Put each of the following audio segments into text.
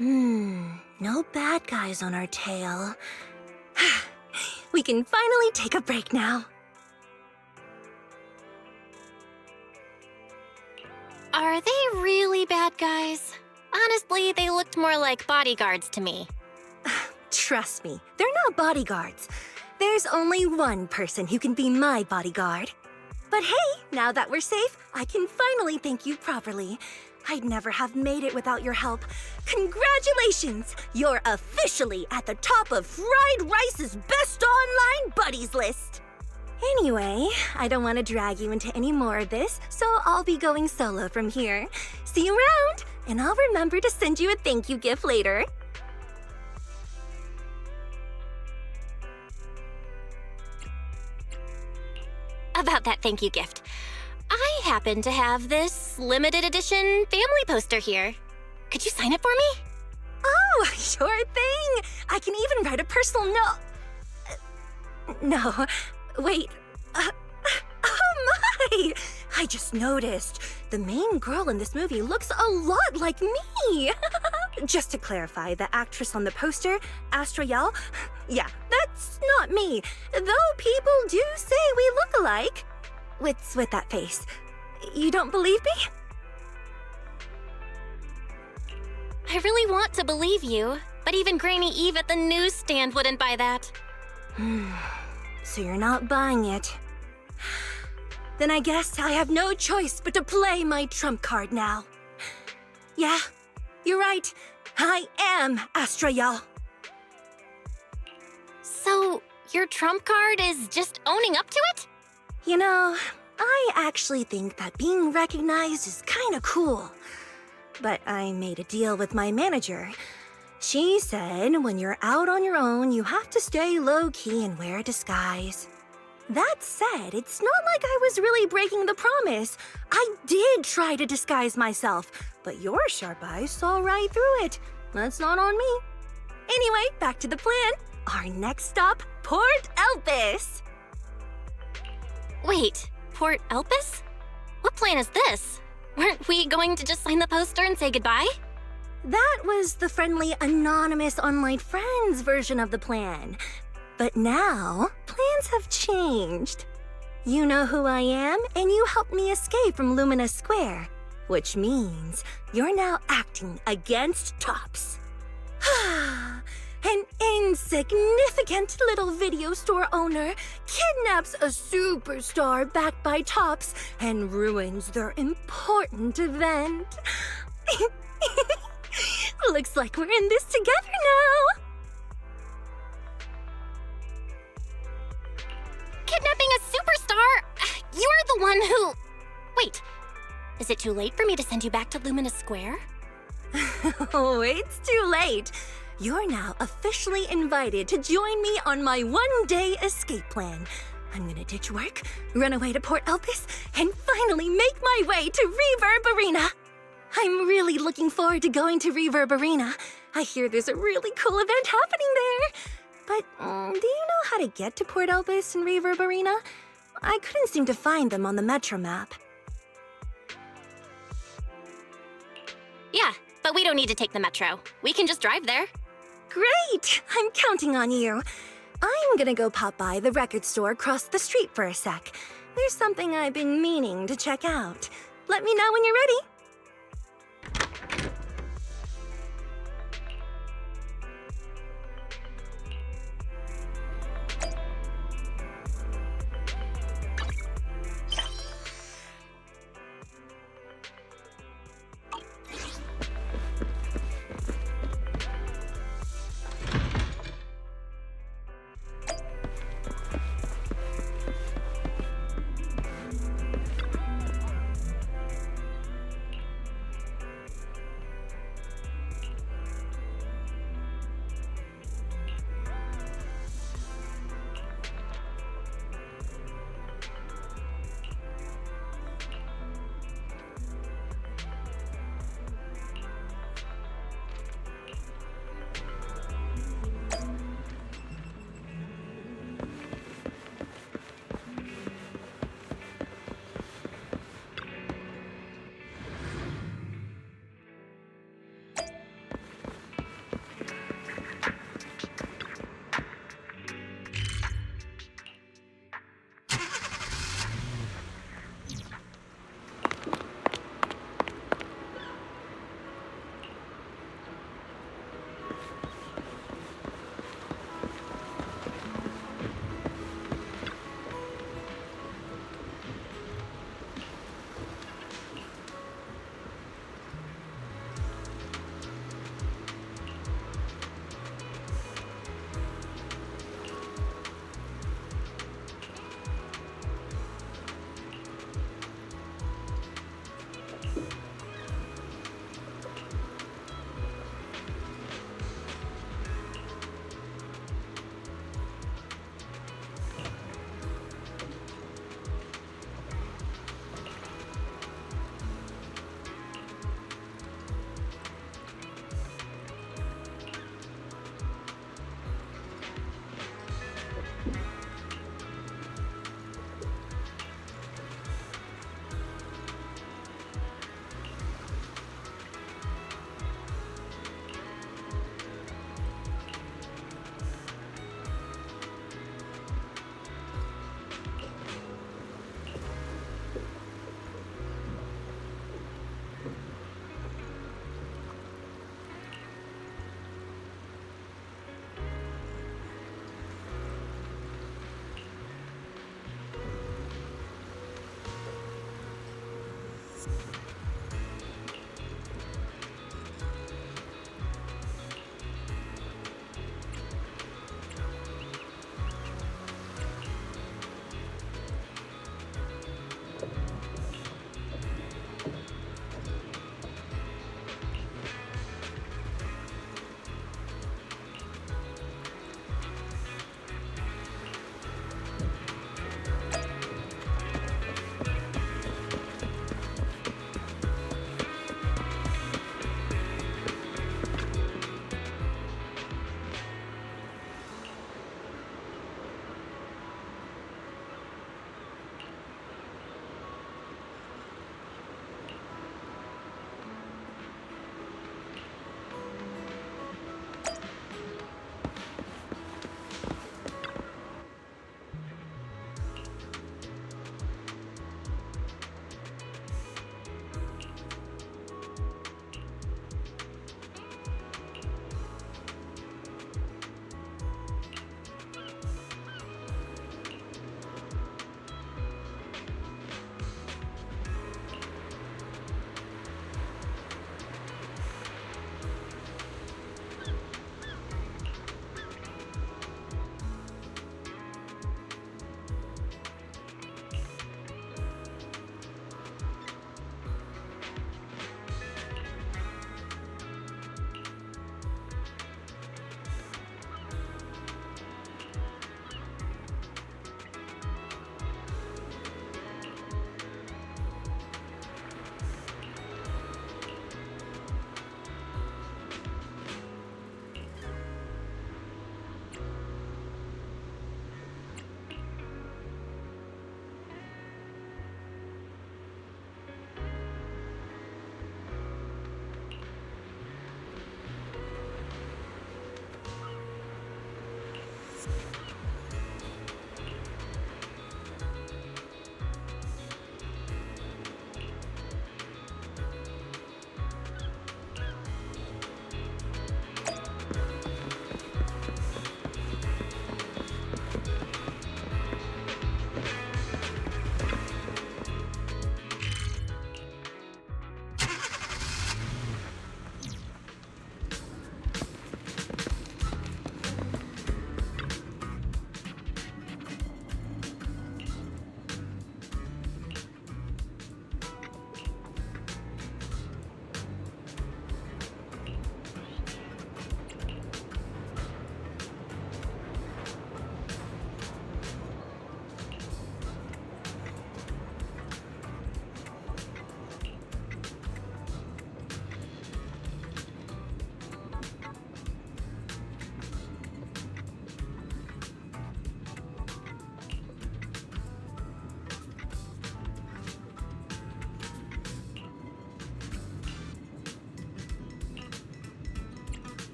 No bad guys on our tail. We can finally take a break now. Are they really bad guys? Honestly, they looked more like bodyguards to me. Trust me, they're not bodyguards. There's only one person who can be my bodyguard. But hey, now that we're safe, I can finally thank you properly. I'd never have made it without your help. Congratulations! You're officially at the top of Fried Rice's Best Online Buddies list! Anyway, I don't want to drag you into any more of this, so I'll be going solo from here. See you around, and I'll remember to send you a thank you gift later. About that thank you gift. I happen to have this limited edition family poster here. Could you sign it for me? Oh, sure thing! I can even write a personal note. No, wait. Oh my! I just noticed. The main girl in this movie looks a lot like me. Just to clarify, the actress on the poster, Astra-Nomical, yeah, that's not me. Though people do say we look alike. What's with that face? You don't believe me? I really want to believe you, but even Granny Eve at the newsstand wouldn't buy that. So you're not buying it. Then I guess I have no choice but to play my trump card now. Yeah, you're right. I am Astra-Nomical. So, your trump card is just owning up to it? You know, I actually think that being recognized is kinda cool. But I made a deal with my manager. She said when you're out on your own, you have to stay low-key and wear a disguise. That said, it's not like I was really breaking the promise. I did try to disguise myself, but your sharp eyes saw right through it. That's not on me. Anyway, back to the plan. Our next stop, Port Elpis. Wait, Port Elpis? What plan is this? Weren't we going to just sign the poster and say goodbye? That was the friendly, anonymous online friends version of the plan. But now, plans have changed. You know who I am, and you helped me escape from Lumina Square, which means you're now acting against Tops. An insignificant little video store owner kidnaps a superstar backed by Tops and ruins their important event. Looks like we're in this together now. Kidnapping a superstar? You're the one who... Wait, is it too late for me to send you back to Lumina Square? Oh, it's too late. You're now officially invited to join me on my one-day escape plan. I'm gonna ditch work, run away to Port Elpis, and finally make my way to Reverb Arena. I'm really looking forward to going to Reverb Arena. I hear there's a really cool event happening there. But do you know how to get to Port Elpis and Reverb Arena? I couldn't seem to find them on the Metro map. Yeah, but we don't need to take the metro. We can just drive there. Great! I'm counting on you. I'm gonna go pop by the record store across the street for a sec. There's something I've been meaning to check out. Let me know when you're ready.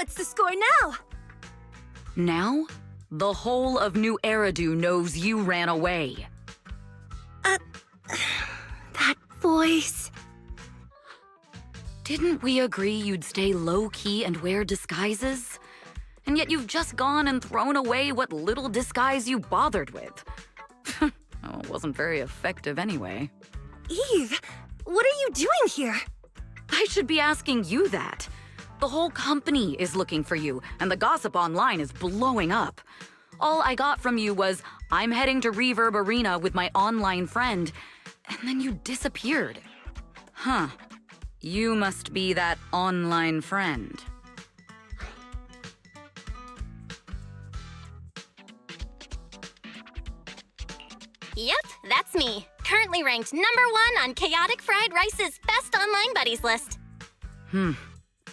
What's the score now? Now, the whole of New Eridu knows you ran away. That voice... Didn't we agree you'd stay low-key and wear disguises? And yet you've just gone and thrown away what little disguise you bothered with. Well, it wasn't very effective anyway. Eve, what are you doing here? I should be asking you that. The whole company is looking for you, and the gossip online is blowing up. All I got from you was, I'm heading to Reverb Arena with my online friend, and then you disappeared. Huh. You must be that online friend. Yep, that's me. Currently ranked #1 on Chaotic Fried Rice's Best Online Buddies list.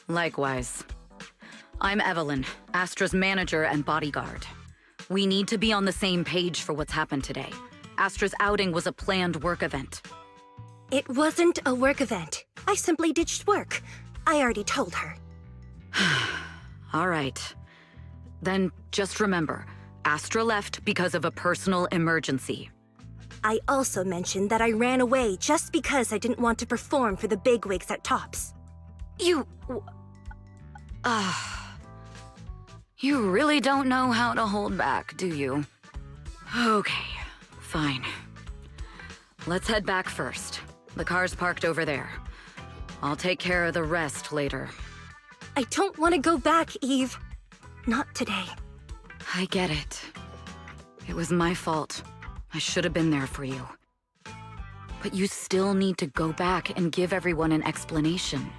Likewise. I'm Evelyn, Astra's manager and bodyguard. We need to be on the same page for what's happened today. Astra's outing was a planned work event. It wasn't a work event. I simply ditched work. I already told her. All right. Then just remember, Astra left because of a personal emergency. I also mentioned that I ran away just because I didn't want to perform for the bigwigs at Tops. You really don't know how to hold back, do you? Okay, fine. Let's head back first. The car's parked over there. I'll take care of the rest later. I don't want to go back, Eve. Not today. I get it. It was my fault. I should have been there for you. But you still need to go back and give everyone an explanation.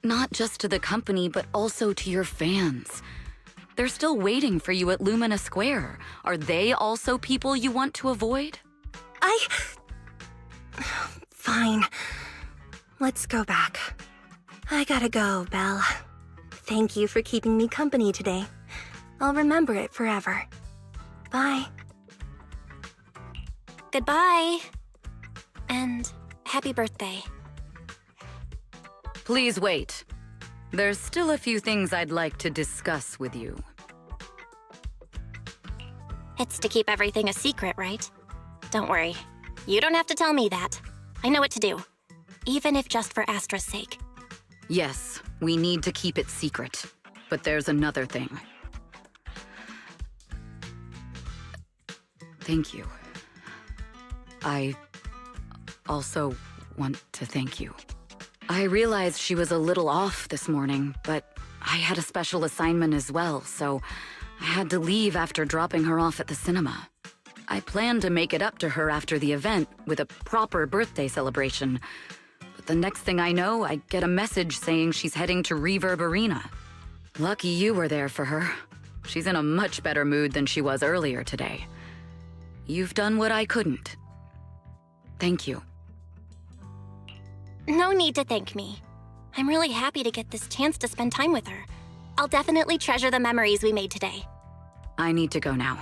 Not just to the company, but also to your fans. They're still waiting for you at Lumina Square. Are they also people you want to avoid? Fine. Let's go back. I gotta go, Belle. Thank you for keeping me company today. I'll remember it forever. Bye. Goodbye. And happy birthday. Please wait. There's still a few things I'd like to discuss with you. It's to keep everything a secret, right? Don't worry. You don't have to tell me that. I know what to do. Even if just for Astra's sake. Yes, we need to keep it secret. But there's another thing. Thank you. I also want to thank you. I realized she was a little off this morning, but I had a special assignment as well, so I had to leave after dropping her off at the cinema. I planned to make it up to her after the event with a proper birthday celebration. But the next thing I know, I get a message saying she's heading to Reverb Arena. Lucky you were there for her. She's in a much better mood than she was earlier today. You've done what I couldn't. Thank you. No need to thank me. I'm really happy to get this chance to spend time with her. I'll definitely treasure the memories we made today. I need to go now.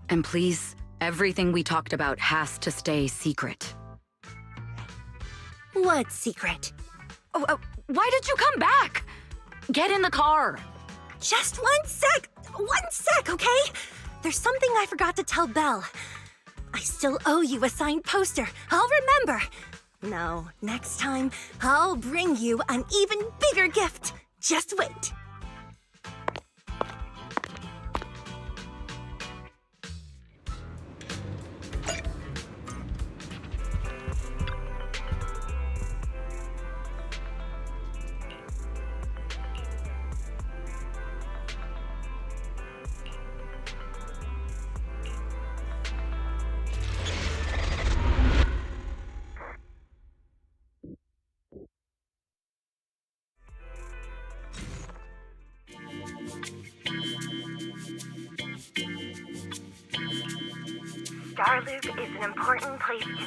And please, everything we talked about has to stay secret. What secret? Why did you come back? Get in the car. Just 1 sec! 1 sec, okay? There's something I forgot to tell Belle. I still owe you a signed poster. I'll remember. No, next time, I'll bring you an even bigger gift. Just wait. Starloop is an important place to me.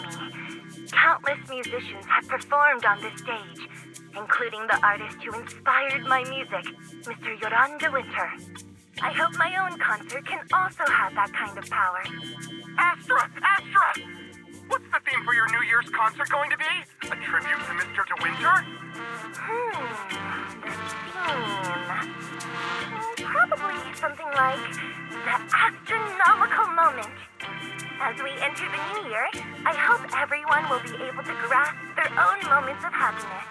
Countless musicians have performed on this stage, including the artist who inspired my music, Mr. Yoran de Winter. I hope my own concert can also have that kind of power. Astra! Astra! What's the theme for your New Year's concert going to be? A tribute to Mr. De Winter? The theme... probably something like the Astra-Nomical moment. As we enter the new year, I hope everyone will be able to grasp their own moments of happiness.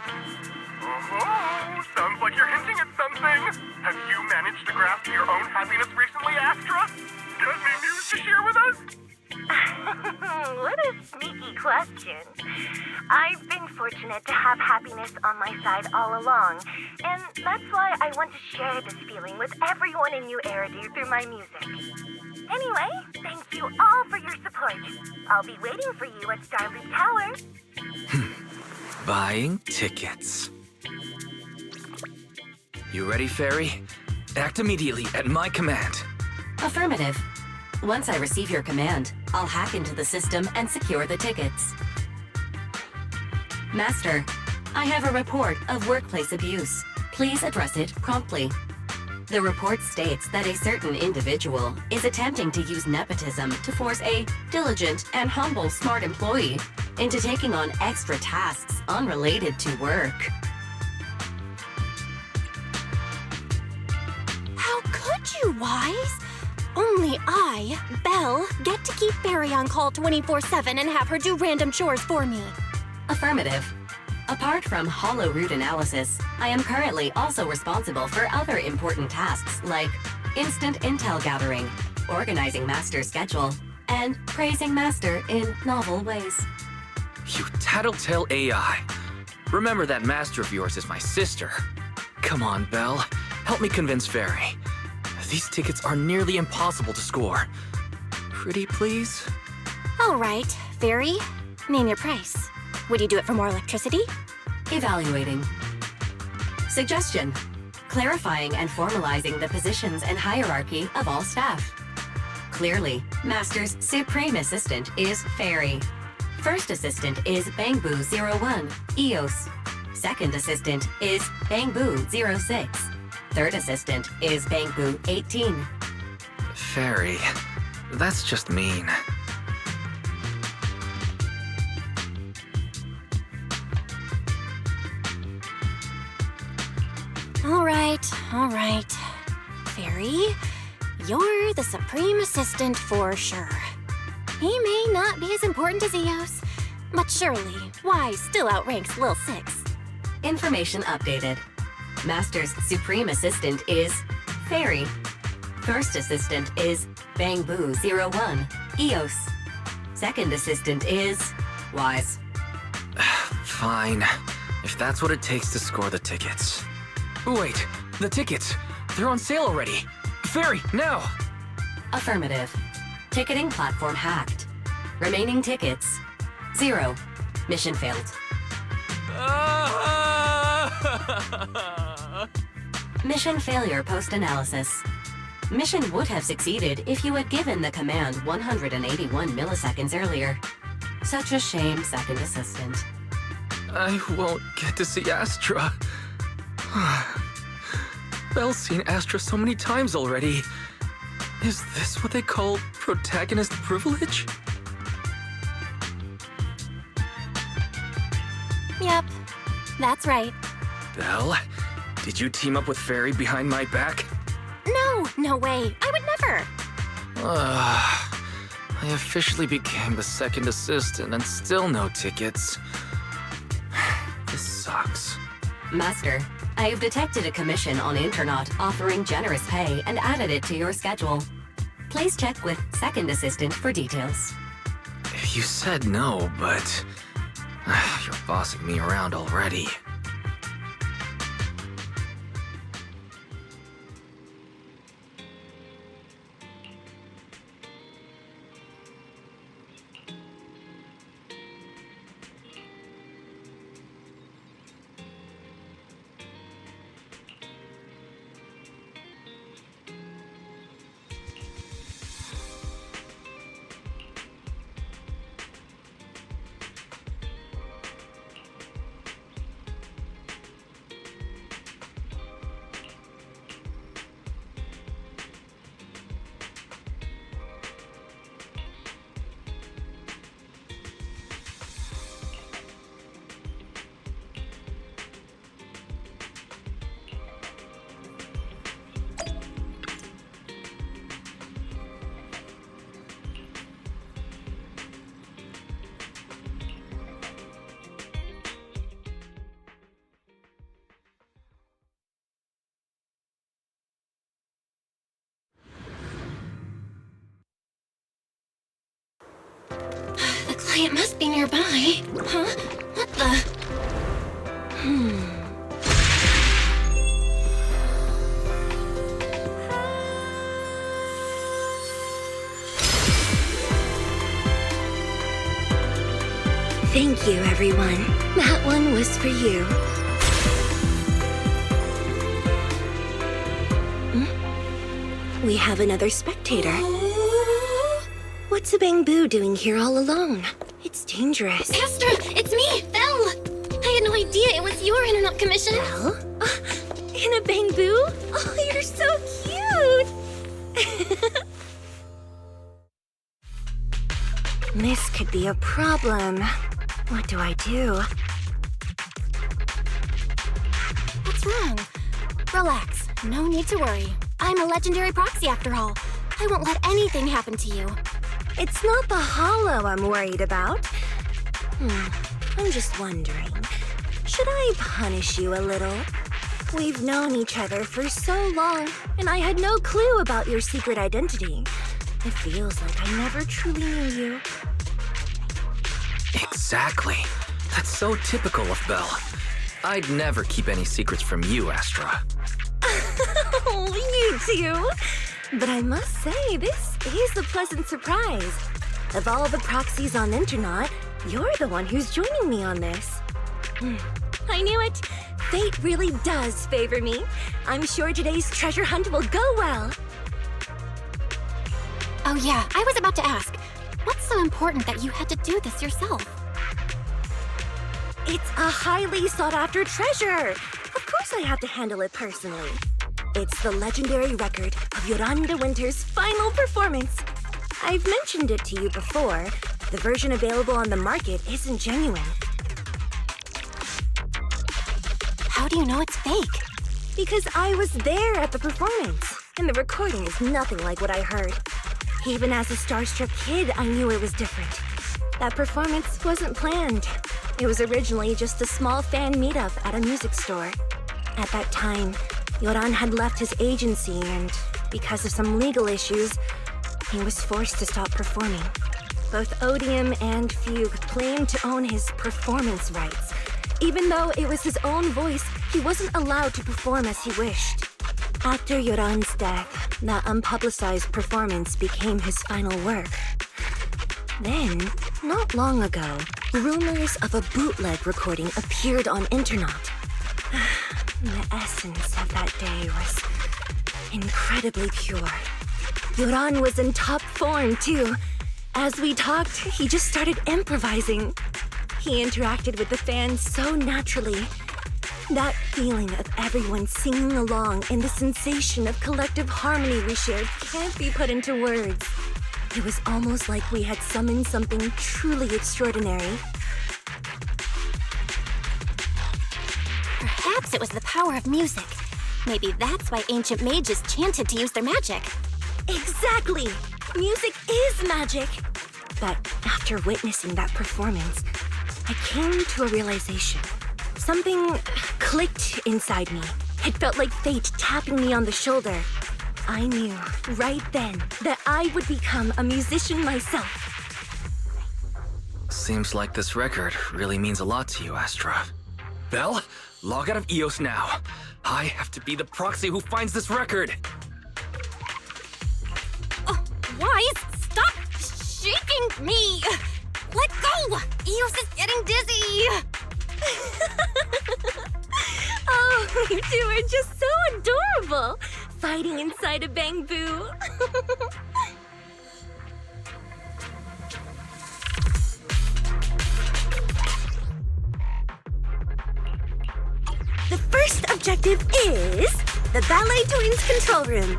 Oh, sounds like you're hinting at something. Have you managed to grasp your own happiness recently, Astra? Got any news to share with us? What a sneaky question. I've been fortunate to have happiness on my side all along, and that's why I want to share this feeling with everyone in New Eridu through my music. Anyway, thank you all for your support. I'll be waiting for you at Starleaf Tower. Buying tickets. You ready, Fairy? Act immediately at my command. Affirmative. Once I receive your command, I'll hack into the system and secure the tickets. Master, I have a report of workplace abuse. Please address it promptly. The report states that a certain individual is attempting to use nepotism to force a diligent and humble smart employee into taking on extra tasks unrelated to work. How could you, Wise? Only I, Belle, get to keep Barry on call 24/7 and have her do random chores for me. Affirmative. Apart from hollow root analysis, I am currently also responsible for other important tasks like instant intel gathering, organizing Master's schedule, and praising Master in novel ways. You tattletale AI. Remember that master of yours is my sister. Come on, Belle. Help me convince Fairy. These tickets are nearly impossible to score. Pretty please? All right, Fairy, name your price. Would you do it for more electricity? Evaluating. Suggestion. Clarifying and formalizing the positions and hierarchy of all staff. Clearly, Master's Supreme Assistant is Fairy. First Assistant is Bangboo01, EOS. Second Assistant is Bangboo06. Third Assistant is Bangboo18. Fairy, that's just mean. All right. Fairy, you're the Supreme Assistant for sure. He may not be as important as Eos, but surely Wise still outranks Lil Six. Information updated. Master's Supreme Assistant is Fairy. First Assistant is Bangboo01, EOS. Second Assistant is Wise. Fine, if that's what it takes to score the tickets. Wait, the tickets! They're on sale already! Fairy, now! Affirmative. Ticketing platform hacked. Remaining tickets 0. Mission failed. Mission failure post-analysis. Mission would have succeeded if you had given the command 181 milliseconds earlier. Such a shame, Second Assistant. I won't get to see Astra. Belle's seen Astra so many times already. Is this what they call protagonist privilege? Yep, that's right. Belle, did you team up with Fairy behind my back? No way. I would never. I officially became the second assistant and still no tickets. This sucks. Master, I have detected a commission on Internaut offering generous pay and added it to your schedule. Please check with Second Assistant for details. You said no, but you're bossing me around already. The client must be nearby. Huh? What the? Thank you, everyone. That one was for you. We have another spectator. What's a bamboo doing here all alone? It's dangerous. Astra, it's me, Belle. I had no idea it was your internet commission. Belle? In a bamboo? Oh, you're so cute! This could be a problem. What do I do? What's wrong? Relax. No need to worry. I'm a legendary proxy after all. I won't let anything happen to you. It's not the hollow I'm worried about. I'm just wondering, should I punish you a little? We've known each other for so long, and I had no clue about your secret identity. It feels like I never truly knew you. Exactly. That's so typical of Belle. I'd never keep any secrets from you, Astra. Oh, you too. But I must say, this is a pleasant surprise. Of all the proxies on Internet, you're the one who's joining me on this. I knew it. Fate really does favor me. I'm sure today's treasure hunt will go well. Oh yeah, I was about to ask. What's so important that you had to do this yourself? It's a highly sought-after treasure. Of course I have to handle it personally. It's the legendary record of Yolanda Winter's final performance. I've mentioned it to you before. The version available on the market isn't genuine. How do you know it's fake? Because I was there at the performance, and the recording is nothing like what I heard. Even as a starstruck kid, I knew it was different. That performance wasn't planned. It was originally just a small fan meetup at a music store. At that time, Yoran had left his agency, and because of some legal issues, he was forced to stop performing. Both Odium and Fugue claimed to own his performance rights. Even though it was his own voice, he wasn't allowed to perform as he wished. After Yoran's death, that unpublicized performance became his final work. Then, not long ago, rumors of a bootleg recording appeared on Internet. The essence of that day was incredibly pure. Yoran was in top form, too. As we talked, he just started improvising. He interacted with the fans so naturally. That feeling of everyone singing along and the sensation of collective harmony we shared can't be put into words. It was almost like we had summoned something truly extraordinary. Perhaps it was the power of music. Maybe that's why ancient mages chanted to use their magic. Exactly! Music is magic! But after witnessing that performance, I came to a realization. Something clicked inside me. It felt like fate tapping me on the shoulder. I knew right then that I would become a musician myself. Seems like this record really means a lot to you, Astra. Belle, log out of EOS now. I have to be the proxy who finds this record. Oh, Wise, stop shaking me! Let go! EOS is getting dizzy! Oh, you two are just so adorable! Fighting inside a bamboo. The first objective is the Ballet Twins control room.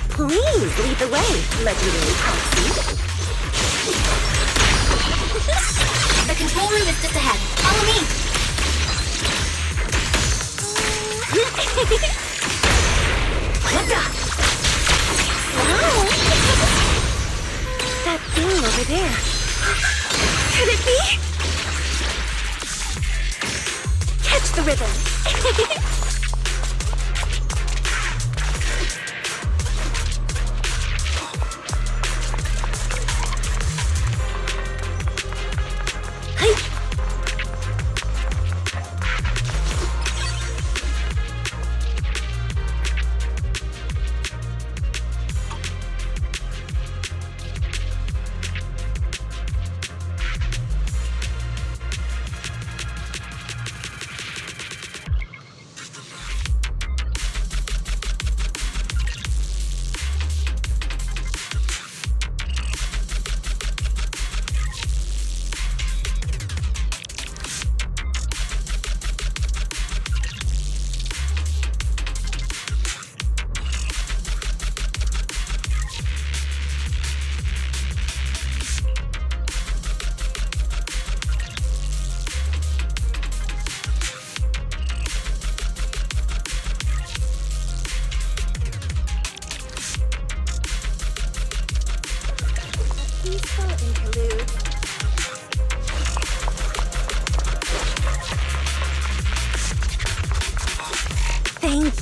Please lead the way, legendary proxy. The control room is just ahead. Follow me! Wow! That thing over there. Could it be? Catch the rhythm.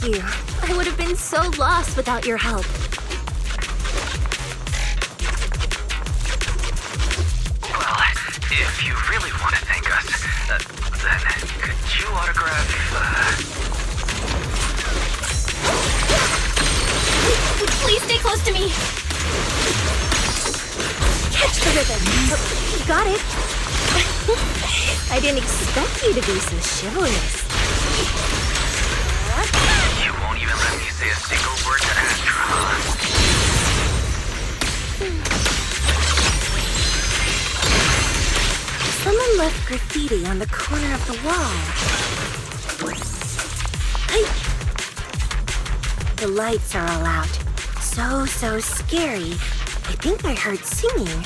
you. I would have been so lost without your help. Well, if you really want to thank us, then could you autograph, Please stay close to me. Catch the ribbon. Oh, got it. I didn't expect you to be so chivalrous. You won't even let me say a single word to Astra, huh? Someone left graffiti on the corner of the wall. The lights are all out. So scary. I think I heard singing.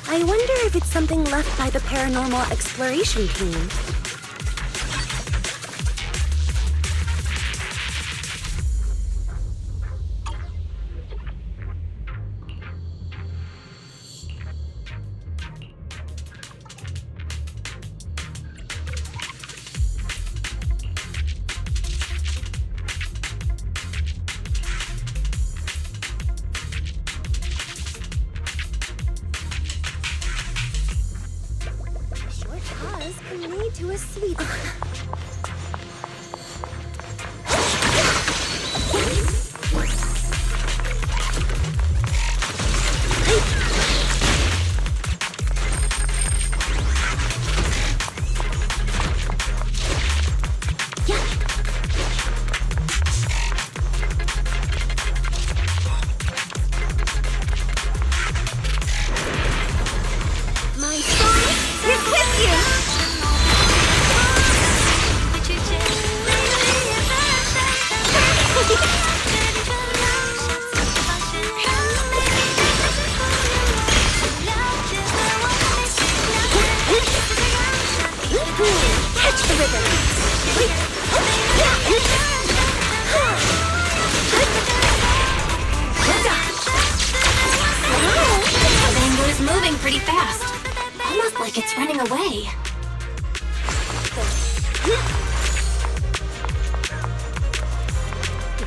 I wonder if it's something left by the paranormal exploration team. Can lead to a sweet. My soul is with you. Catch the ribbon. The Bango is moving pretty fast. Almost like it's running away.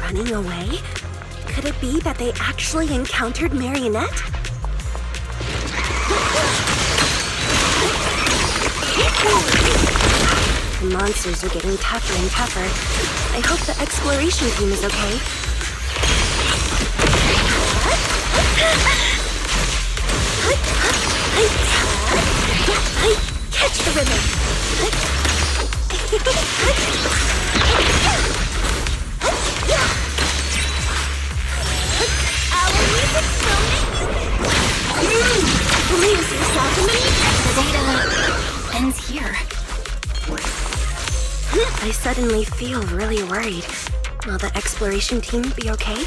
Running away? Could it be that they actually encountered Marionette? The monsters are getting tougher and tougher. I hope the exploration team is okay. Catch the ribbon. Our music's so lose yourself in The data ends here. I suddenly feel really worried. Will the exploration team be okay?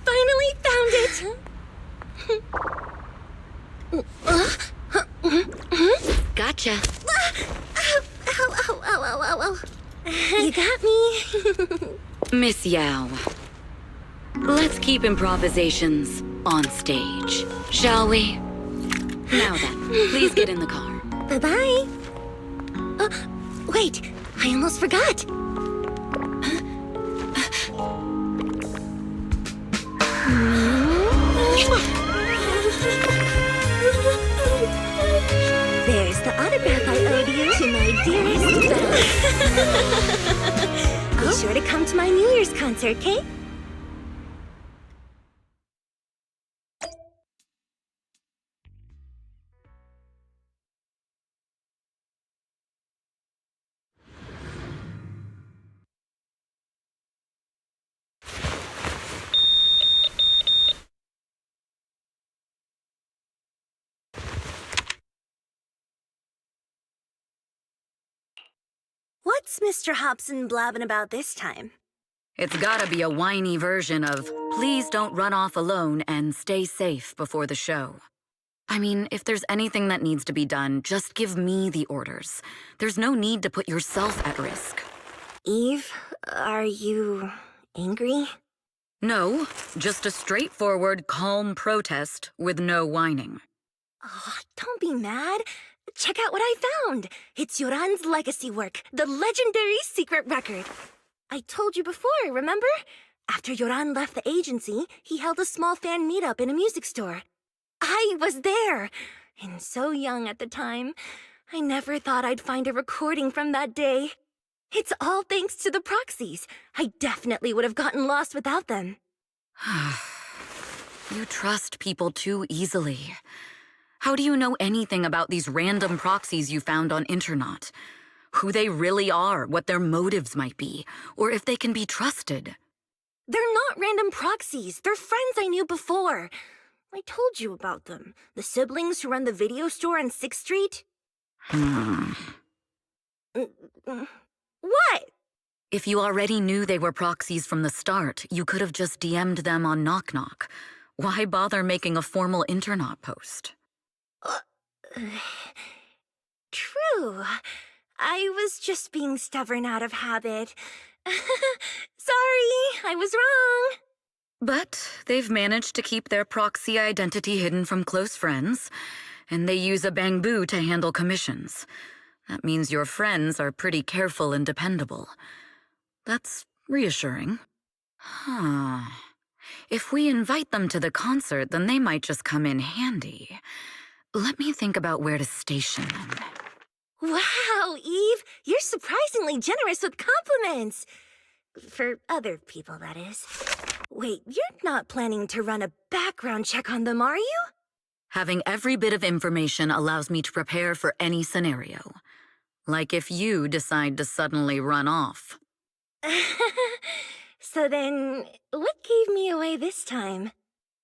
Finally found it! Gotcha. Ow. You got me. Miss Yao, Let's keep improvisations on stage, shall we? Now then, please get in the car. Bye-bye. Wait, I almost forgot. There's the autograph I owed you to my dearest Belle. Be sure to come to my New Year's concert, Kate? What's Mr. Hobson blabbing about this time? It's gotta be a whiny version of, please don't run off alone and stay safe before the show. I mean, if there's anything that needs to be done, just give me the orders. There's no need to put yourself at risk. Eve, are you angry? No, just a straightforward, calm protest with no whining. Oh, don't be mad. Check out what I found. It's Yoran's legacy work, the legendary secret record. I told you before, remember? After Yoran left the agency, he held a small fan meetup in a music store. I was there, and so young at the time. I never thought I'd find a recording from that day. It's all thanks to the proxies. I definitely would have gotten lost without them. You trust people too easily. How do you know anything about these random proxies you found on Internet? Who they really are, what their motives might be, or if they can be trusted? They're not random proxies. They're friends I knew before. I told you about them. The siblings who run the video store on 6th Street. What? If you already knew they were proxies from the start, you could have just DM'd them on Knock Knock. Why bother making a formal Internet post? True. I was just being stubborn out of habit. Sorry, I was wrong. But they've managed to keep their proxy identity hidden from close friends, and they use a bamboo to handle commissions. That means your friends are pretty careful and dependable. That's reassuring. If we invite them to the concert, then they might just come in handy. Let me think about where to station them. Wow, Eve, you're surprisingly generous with compliments. For other people, that is. Wait, you're not planning to run a background check on them, are you? Having every bit of information allows me to prepare for any scenario. Like if you decide to suddenly run off. So then, what gave me away this time?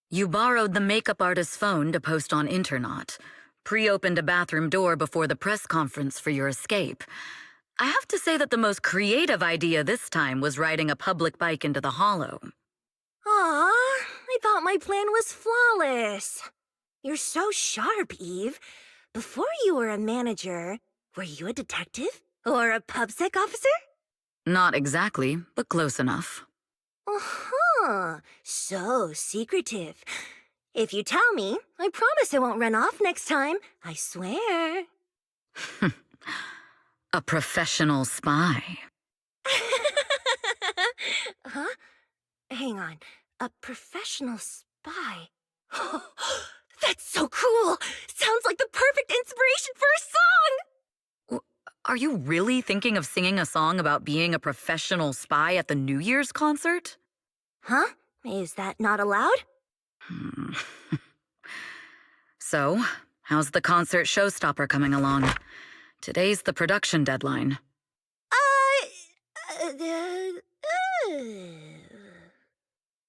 You borrowed the makeup artist's phone to post on Internet, pre-opened a bathroom door before the press conference for your escape. I have to say that the most creative idea this time was riding a public bike into the hollow. Aw, I thought my plan was flawless. You're so sharp, Eve. Before you were a manager, were you a detective? Or a PubSec officer? Not exactly, but close enough. Uh-huh. So secretive. If you tell me, I promise I won't run off next time. I swear. A professional spy. Huh? Hang on. A professional spy? That's so cool! Sounds like the perfect inspiration for a song! Are you really thinking of singing a song about being a professional spy at the New Year's concert? Huh? Is that not allowed? So, how's the concert showstopper coming along? Today's the production deadline.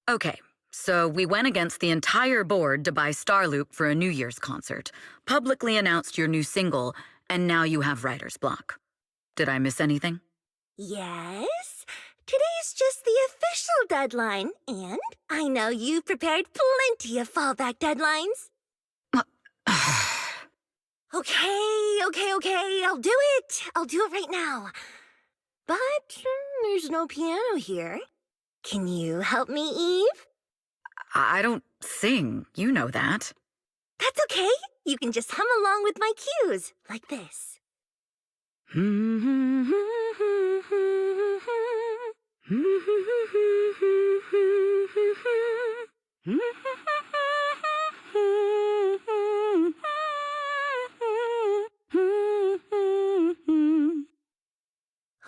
Okay, so we went against the entire board to buy Starloop for a New Year's concert, publicly announced your new single, and now you have writer's block. Did I miss anything? Yes? Today's just the official deadline, and I know you've prepared plenty of fallback deadlines. Okay, I'll do it. I'll do it right now. But there's no piano here. Can you help me, Eve? I don't sing, you know that. That's okay. You can just hum along with my cues, like this.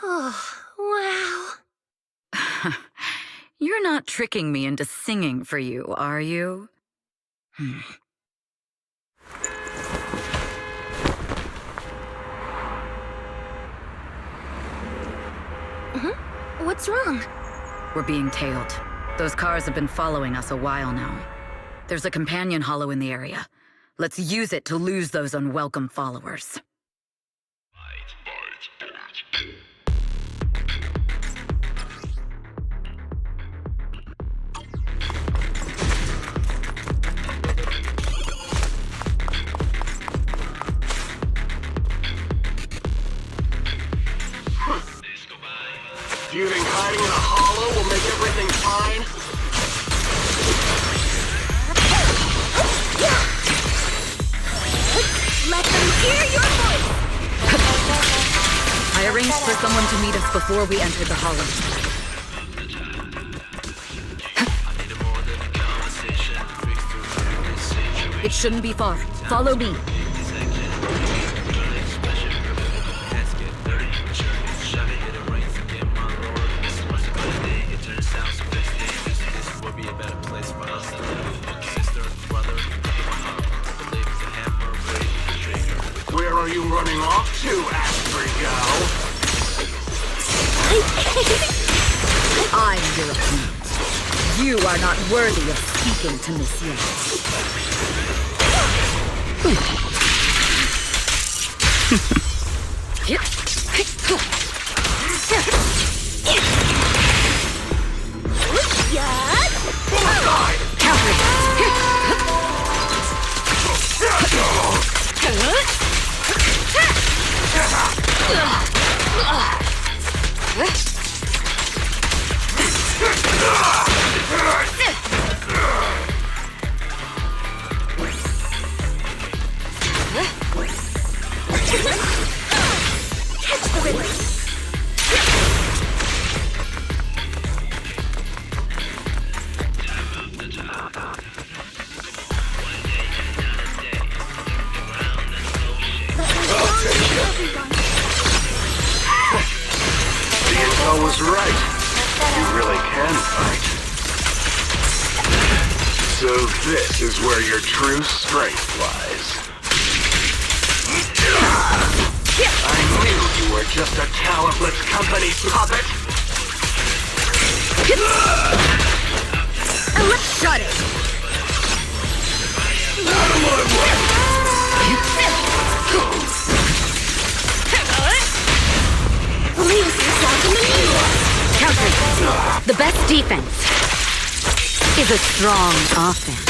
Oh, wow. You're not tricking me into singing for you, are you? What's wrong? We're being tailed. Those cars have been following us a while now. There's a companion hollow in the area. Let's use it to lose those unwelcome followers. Do you think hiding in a hollow will make everything fine? Let them hear your voice! I arranged for someone to meet us before we entered the hollow. It shouldn't be far. Follow me. Where are you running off to, Astra-Nomical? I'm your opponent. You are not worthy of speaking to Miss Young. Catch the rhythm! The info was right. You really can fight. So this is where your true strength lies. I knew you were just a talentless company puppet. Shut it! Out of my way! Lose yourself in the needle! Counter. The best defense is a strong offense.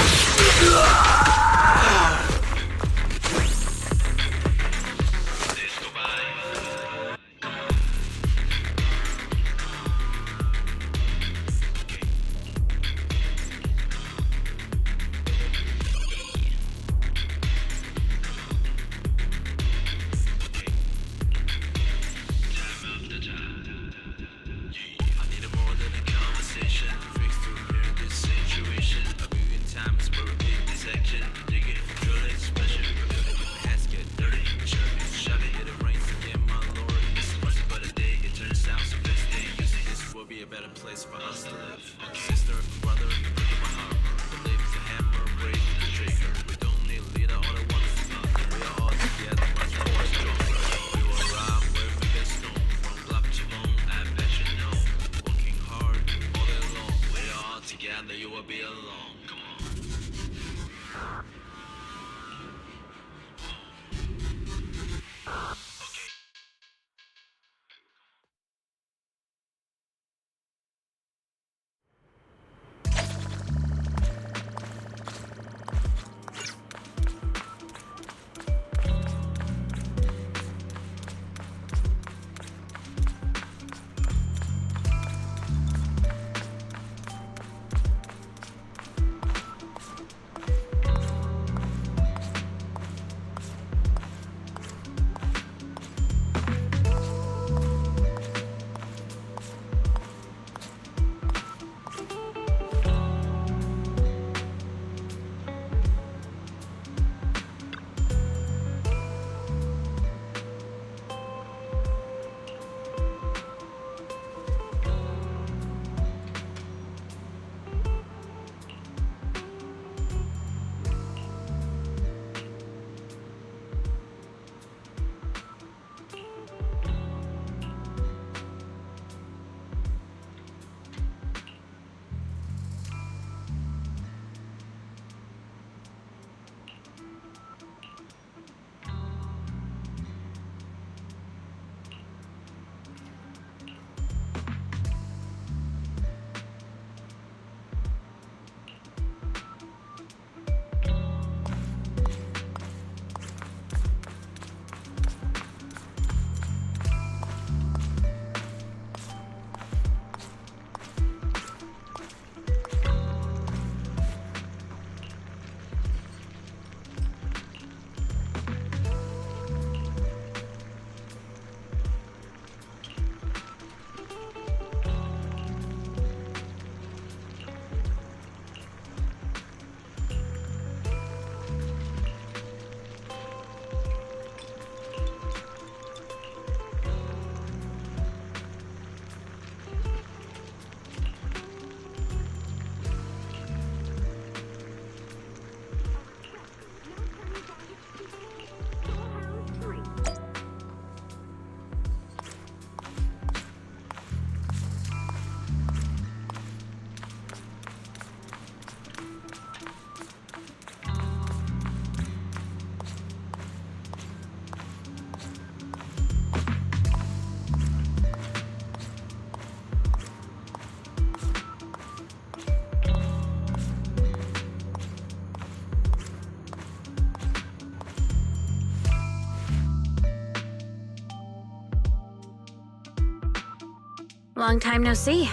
Long time no see.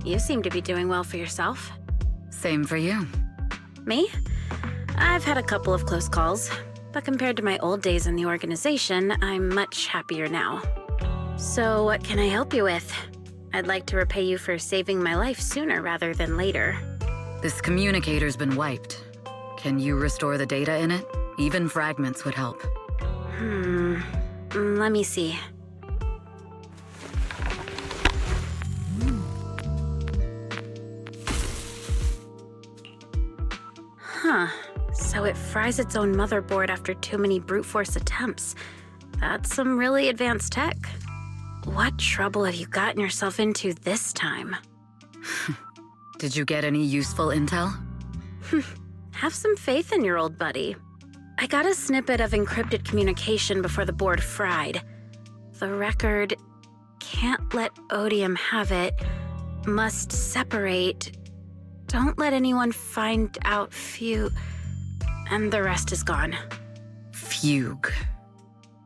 You seem to be doing well for yourself. Same for you. Me? I've had a couple of close calls, but compared to my old days in the organization, I'm much happier now. So what can I help you with? I'd like to repay you for saving my life sooner rather than later. This communicator's been wiped. Can you restore the data in it? Even fragments would help. Let me see. Huh. So it fries its own motherboard after too many brute force attempts. That's some really advanced tech. What trouble have you gotten yourself into this time? Did you get any useful intel? Have some faith in your old buddy. I got a snippet of encrypted communication before the board fried. The record can't let Odium have it. Must separate. Don't let anyone find out and the rest is gone. Fugue.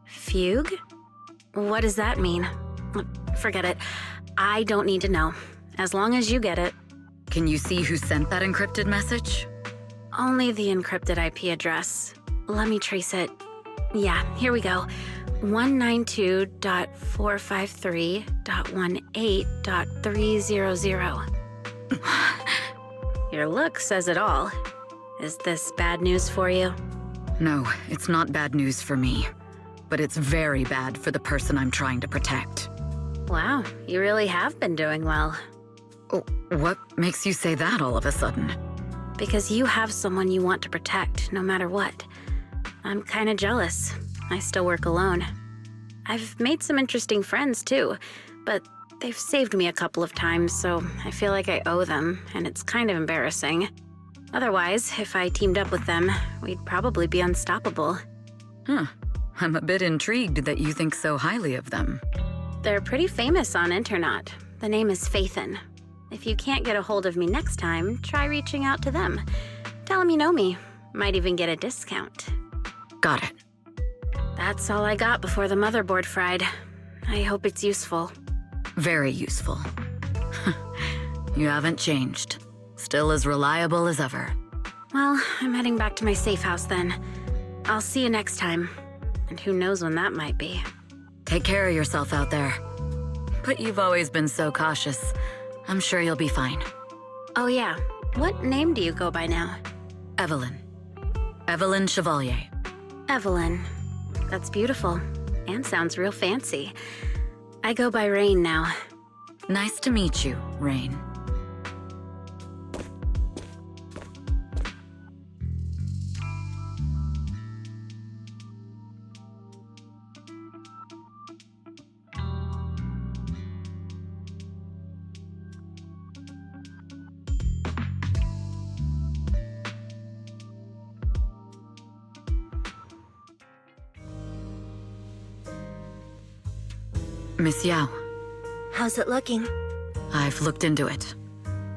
Fugue? What does that mean? Forget it. I don't need to know. As long as you get it. Can you see who sent that encrypted message? Only the encrypted IP address. Let me trace it. Yeah, here we go. 192.453.18.300. Your look says it all. Is this bad news for you? No, it's not bad news for me. But it's very bad for the person I'm trying to protect. Wow, you really have been doing well. Oh, what makes you say that all of a sudden? Because you have someone you want to protect, no matter what. I'm kinda jealous. I still work alone. I've made some interesting friends, too, but they've saved me a couple of times, so I feel like I owe them, and it's kind of embarrassing. Otherwise, if I teamed up with them, we'd probably be unstoppable. I'm a bit intrigued that you think so highly of them. They're pretty famous on Internet. The name is Phaethon. If you can't get a hold of me next time, try reaching out to them. Tell them you know me. Might even get a discount. Got it. That's all I got before the motherboard fried. I hope it's useful. Very useful. You haven't changed. Still as reliable as ever. Well, I'm heading back to my safe house then. I'll see you next time. And who knows when that might be. Take care of yourself out there. But you've always been so cautious. I'm sure you'll be fine. Oh yeah, what name do you go by now? Evelyn. Evelyn Chevalier. Evelyn. That's beautiful. And sounds real fancy. I go by Rain now. Nice to meet you, Rain. Miss Yao. How's it looking? I've looked into it.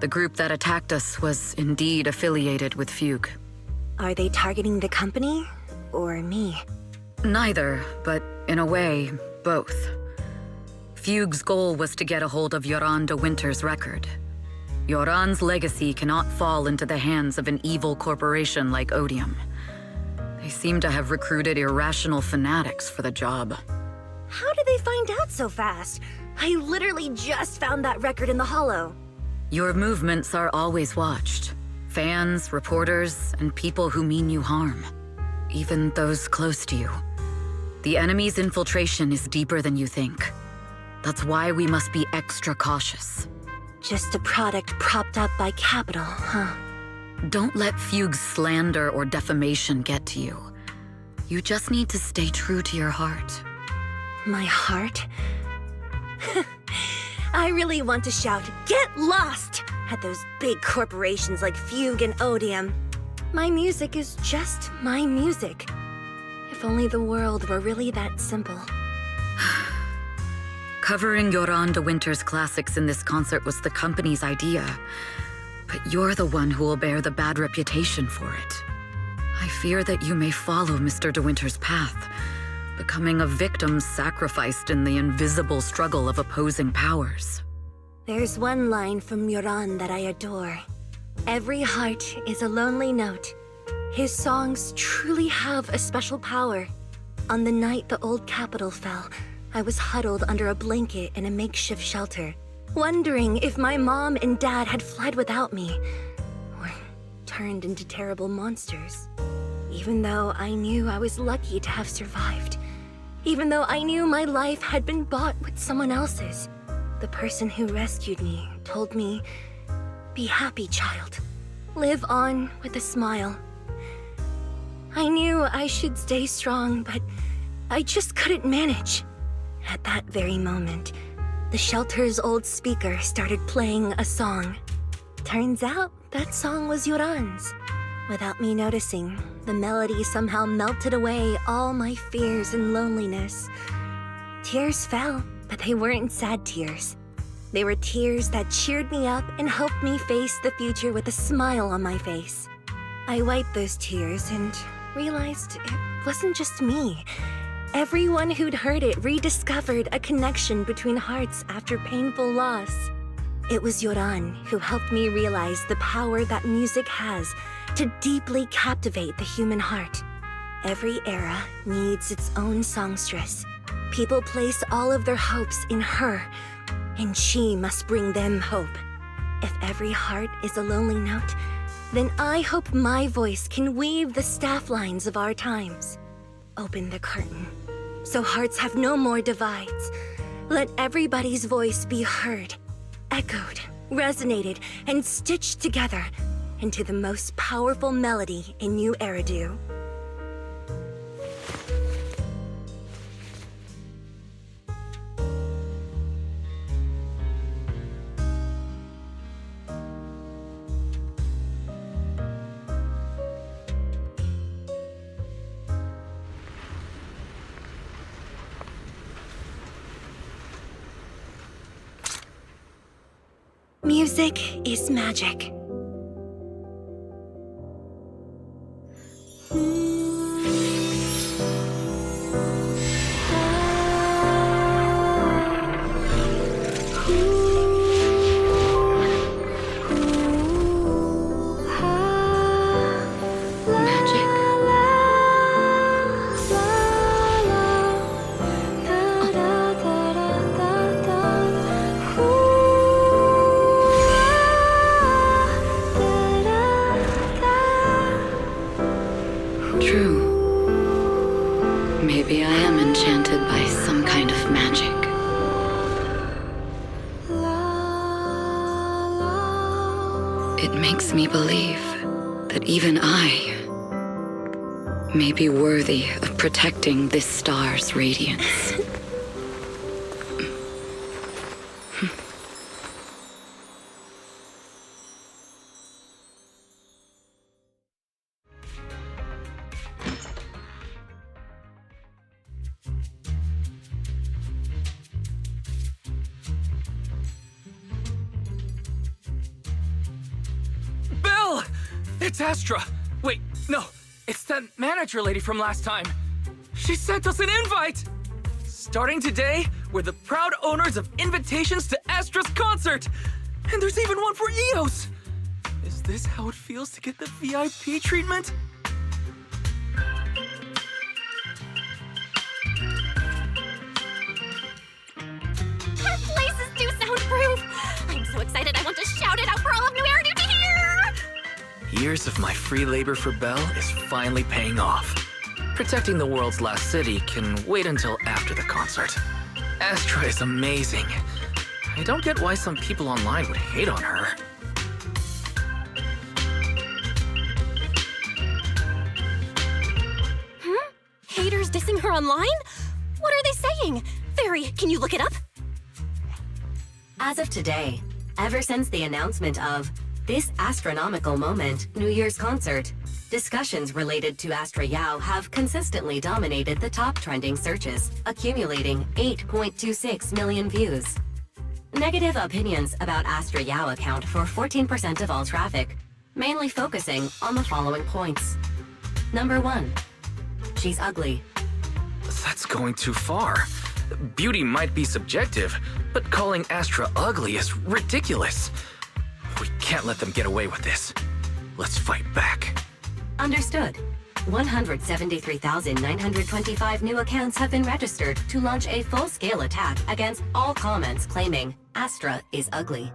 The group that attacked us was indeed affiliated with Fugue. Are they targeting the company or me? Neither, but in a way, both. Fugue's goal was to get a hold of Yoran de Winter's record. Yoran's legacy cannot fall into the hands of an evil corporation like Odium. They seem to have recruited irrational fanatics for the job. How did they find out so fast? I literally just found that record in the hollow. Your movements are always watched. Fans, reporters, and people who mean you harm. Even those close to you. The enemy's infiltration is deeper than you think. That's why we must be extra cautious. Just a product propped up by capital, huh? Don't let Fugue's slander or defamation get to you. You just need to stay true to your heart. My heart? I really want to shout, "Get lost!" at those big corporations like Fugue and Odium. My music is just my music. If only the world were really that simple. Covering Yoran de Winter's classics in this concert was the company's idea. But you're the one who will bear the bad reputation for it. I fear that you may follow Mr. de Winter's path, becoming a victim sacrificed in the invisible struggle of opposing powers. There's one line from Yoran that I adore. Every heart is a lonely note. His songs truly have a special power. On the night the old capital fell, I was huddled under a blanket in a makeshift shelter, wondering if my mom and dad had fled without me, or turned into terrible monsters. Even though I knew I was lucky to have survived. Even though I knew my life had been bought with someone else's. The person who rescued me told me, "Be happy, child. Live on with a smile." I knew I should stay strong, but I just couldn't manage. At that very moment, the shelter's old speaker started playing a song. Turns out that song was Yoran's. Without me noticing, the melody somehow melted away all my fears and loneliness. Tears fell, but they weren't sad tears. They were tears that cheered me up and helped me face the future with a smile on my face. I wiped those tears and realized it wasn't just me. Everyone who'd heard it rediscovered a connection between hearts after painful loss. It was Yoran who helped me realize the power that music has to deeply captivate the human heart. Every era needs its own songstress. People place all of their hopes in her, and she must bring them hope. If every heart is a lonely note, then I hope my voice can weave the staff lines of our times. Open the curtain, so hearts have no more divides. Let everybody's voice be heard, echoed, resonated, and stitched together into the most powerful melody in New Eridu. Music is magic. Maybe I am enchanted by some kind of magic. It makes me believe that even I may be worthy of protecting this star's radiance. It's Astra! Wait, no, it's that manager lady from last time. She sent us an invite! Starting today, we're the proud owners of invitations to Astra's concert! And there's even one for Eos! Is this how it feels to get the VIP treatment? Our place is too soundproof! I'm so excited I want to shout it out for all of New Eridu to hear! Years of my free labor for Belle is finally paying off. Protecting the world's last city can wait until after the concert. Astra is amazing. I don't get why some people online would hate on her. Haters dissing her online? What are they saying? Fairy, can you look it up? As of today, ever since the announcement of this Astra-Nomical moment New Year's concert, discussions related to Astra Yao have consistently dominated the top trending searches, accumulating 8.26 million views. Negative opinions about Astra Yao account for 14% of all traffic, mainly focusing on the following points. Number 1. She's ugly. That's going too far. Beauty might be subjective, but calling Astra ugly is ridiculous. We can't let them get away with this. Let's fight back. Understood. 173,925 new accounts have been registered to launch a full-scale attack against all comments claiming Astra is ugly.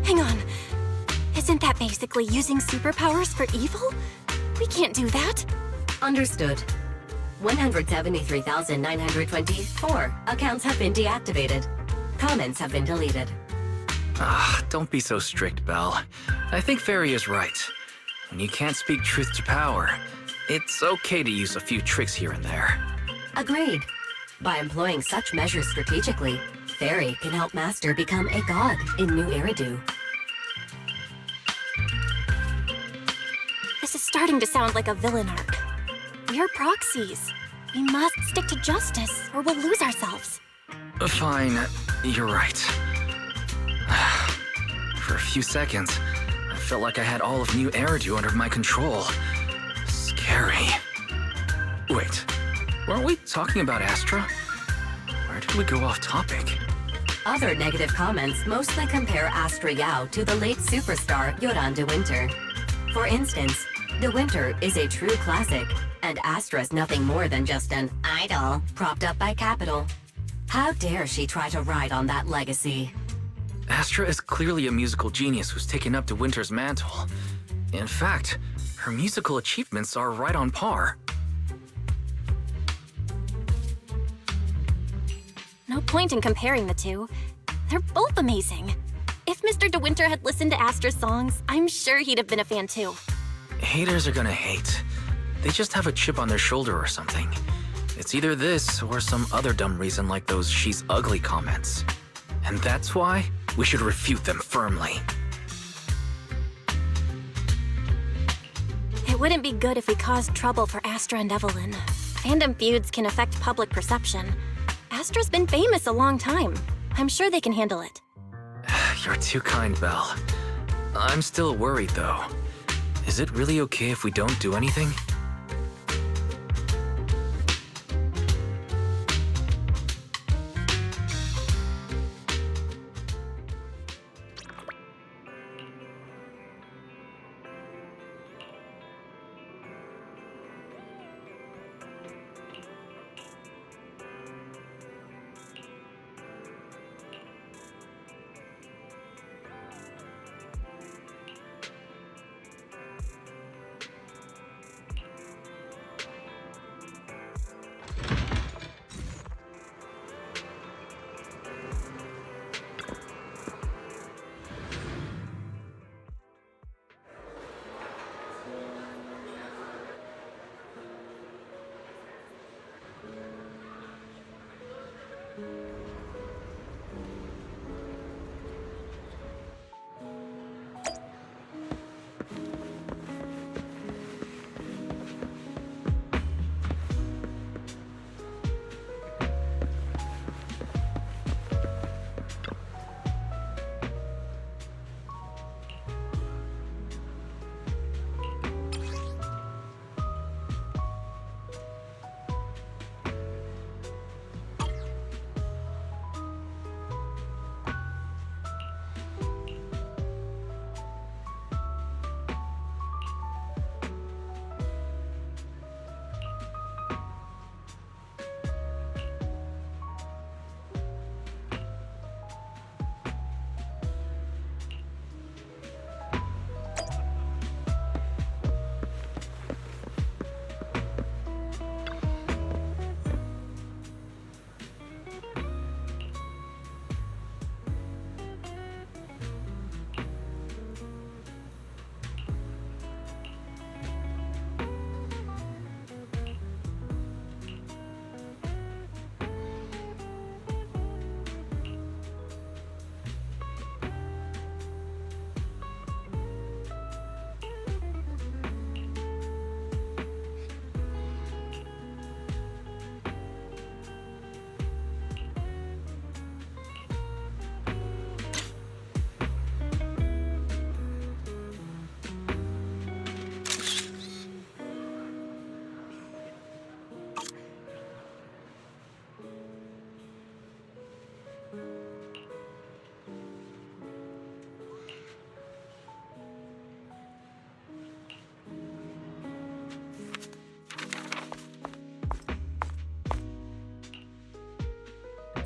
Hang on. Isn't that basically using superpowers for evil? We can't do that. Understood. 173,924 accounts have been deactivated. Comments have been deleted. Don't be so strict, Belle. I think Fairy is right. When you can't speak truth to power, it's okay to use a few tricks here and there. Agreed. By employing such measures strategically, Fairy can help Master become a god in New Eridu. This is starting to sound like a villain arc. We're proxies. We must stick to justice, or we'll lose ourselves. Fine, you're right. For a few seconds, I felt like I had all of New Eridu under my control. Scary. Wait, weren't we talking about Astra? Where did we go off topic? Other negative comments mostly compare Astra Yao to the late superstar Yoran de Winter. For instance, De Winter is a true classic, and Astra's nothing more than just an idol propped up by capital. How dare she try to ride on that legacy? Astra is clearly a musical genius who's taken up De Winter's mantle. In fact, her musical achievements are right on par. No point in comparing the two. They're both amazing. If Mr. De Winter had listened to Astra's songs, I'm sure he'd have been a fan too. Haters are gonna hate. They just have a chip on their shoulder or something. It's either this or some other dumb reason like those "she's ugly" comments. And that's why we should refute them firmly. It wouldn't be good if we caused trouble for Astra and Evelyn. Fandom feuds can affect public perception. Astra's been famous a long time. I'm sure they can handle it. You're too kind, Belle. I'm still worried, though. Is it really okay if we don't do anything?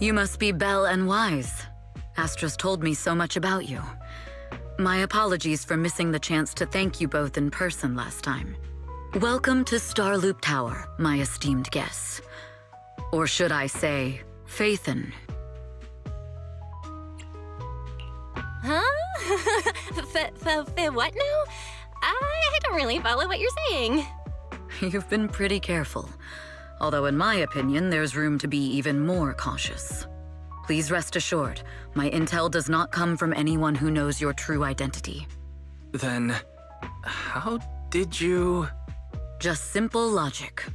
You must be Belle and Wise. Astra's told me so much about you. My apologies for missing the chance to thank you both in person last time. Welcome to Starloop Tower, my esteemed guests. Or should I say, Phaethon. Huh? What now? I don't really follow what you're saying. You've been pretty careful. Although in my opinion, there's room to be even more cautious. Please rest assured, my intel does not come from anyone who knows your true identity. Then, how did you... Just simple logic.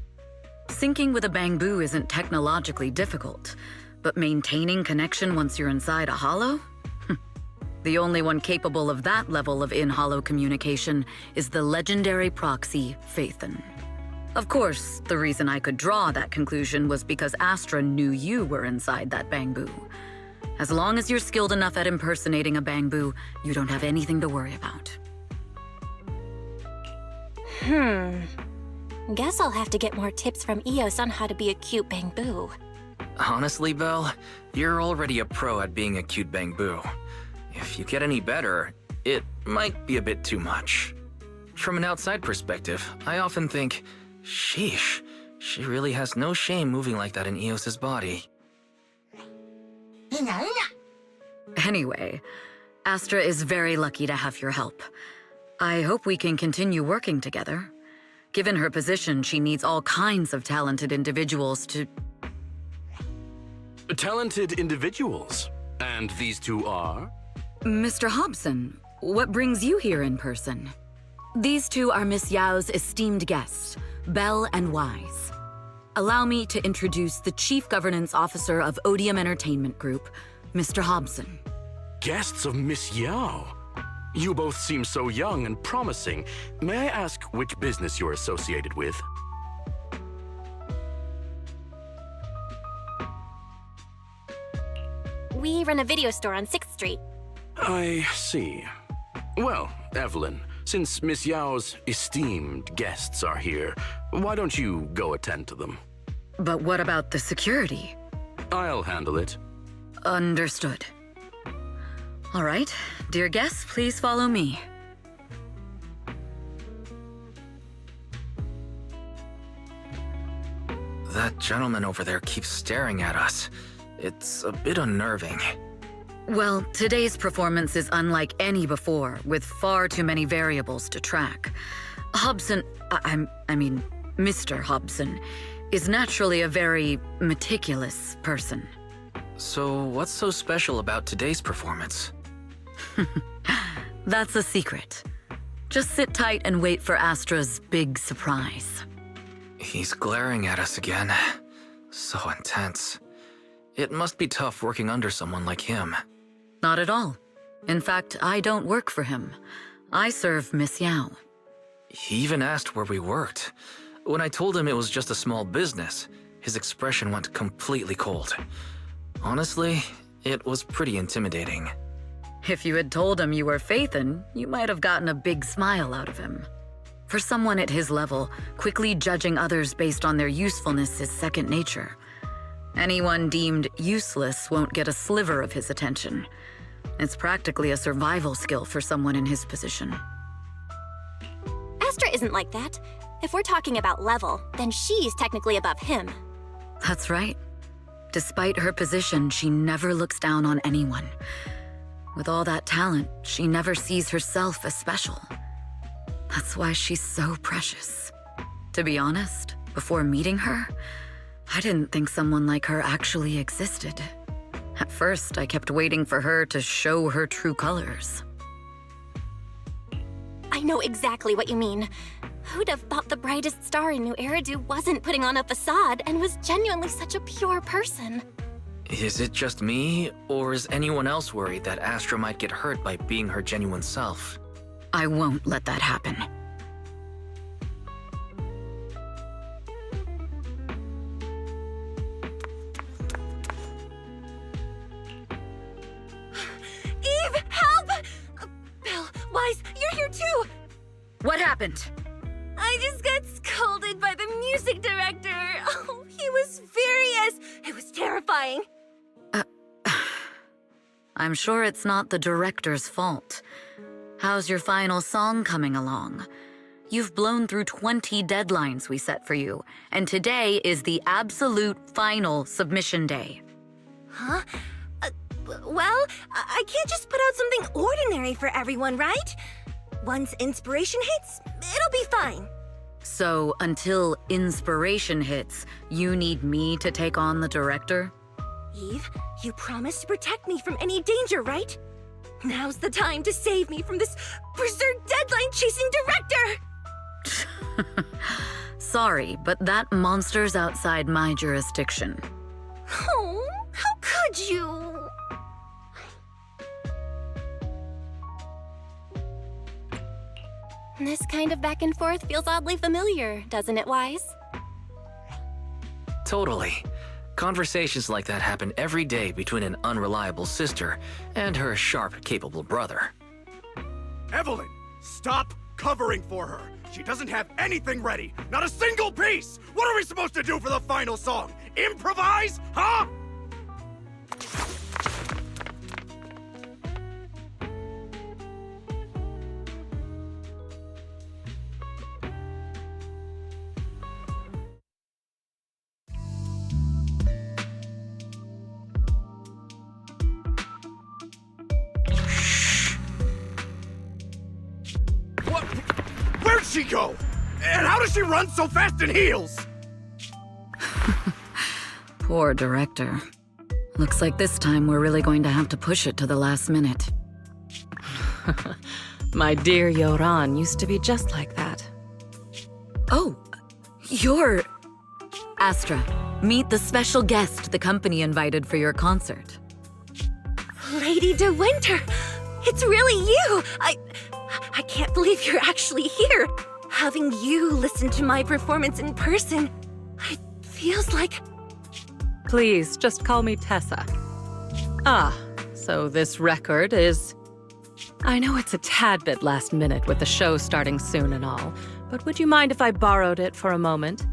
Syncing with a bamboo isn't technologically difficult, but maintaining connection once you're inside a hollow? The only one capable of that level of in-hollow communication is the legendary proxy, Phaethon. Of course, the reason I could draw that conclusion was because Astra knew you were inside that bamboo. As long as you're skilled enough at impersonating a bamboo, you don't have anything to worry about. Guess I'll have to get more tips from Eos on how to be a cute bamboo. Honestly, Belle, you're already a pro at being a cute bamboo. If you get any better, it might be a bit too much. From an outside perspective, I often think, sheesh, she really has no shame moving like that in Eos's body. Anyway, Astra is very lucky to have your help. I hope we can continue working together. Given her position, she needs all kinds of talented individuals to... Talented individuals? And these two are? Mr. Hobson, what brings you here in person? These two are Miss Yao's esteemed guests, Belle and Wise. Allow me to introduce the Chief Governance Officer of Odium Entertainment Group, Mr. Hobson. Guests of Miss Yao? You both seem so young and promising. May I ask which business you're associated with? We run a video store on 6th Street. I see. Well, Evelyn, since Miss Yao's esteemed guests are here, why don't you go attend to them? But what about the security? I'll handle it. Understood. All right, dear guests, please follow me. That gentleman over there keeps staring at us. It's a bit unnerving. Well, today's performance is unlike any before, with far too many variables to track. Hobson, I mean, Mr. Hobson, is naturally a very meticulous person. So what's so special about today's performance? That's a secret. Just sit tight and wait for Astra's big surprise. He's glaring at us again. So intense. It must be tough working under someone like him. Not at all. In fact, I don't work for him. I serve Miss Yao. He even asked where we worked. When I told him it was just a small business, his expression went completely cold. Honestly, it was pretty intimidating. If you had told him you were Phaethon, you might have gotten a big smile out of him. For someone at his level, quickly judging others based on their usefulness is second nature. Anyone deemed useless won't get a sliver of his attention. It's practically a survival skill for someone in his position. Astra isn't like that. If we're talking about level, then she's technically above him. That's right. Despite her position, she never looks down on anyone. With all that talent, she never sees herself as special. That's why she's so precious. To be honest, before meeting her, I didn't think someone like her actually existed. At first, I kept waiting for her to show her true colors. I know exactly what you mean. Who'd have thought the brightest star in New Eridu wasn't putting on a facade and was genuinely such a pure person? Is it just me, or is anyone else worried that Astra might get hurt by being her genuine self? I won't let that happen. Eve, help! Belle, Wise, you're here too! What happened? I just got scolded by the music director. Oh, he was furious. It was terrifying. I'm sure it's not the director's fault. How's your final song coming along? You've blown through 20 deadlines we set for you, and today is the absolute final submission day. Huh? Well, I can't just put out something ordinary for everyone, right? Once inspiration hits, it'll be fine. So, until inspiration hits, you need me to take on the director? Eve, you promised to protect me from any danger, right? Now's the time to save me from this berserk deadline-chasing director! Sorry, but that monster's outside my jurisdiction. Oh, how could you? This kind of back and forth feels oddly familiar, doesn't it, Wise? Totally. Conversations like that happen every day between an unreliable sister and her sharp, capable brother. Evelyn, stop covering for her. She doesn't have anything ready. Not a single piece. What are we supposed to do for the final song? Improvise? Huh? What? Where'd she go? And how does she run so fast in heels? Poor director. Looks like this time we're really going to have to push it to the last minute. My dear Yoran used to be just like that. Oh, you're... Astra, meet the special guest the company invited for your concert. Lady De Winter, it's really you! I can't believe you're actually here. Having you listen to my performance in person, it feels like... Please, just call me Tessa. Ah, so this record is... I know it's a tad bit last minute with the show starting soon and all, but would you mind if I borrowed it for a moment?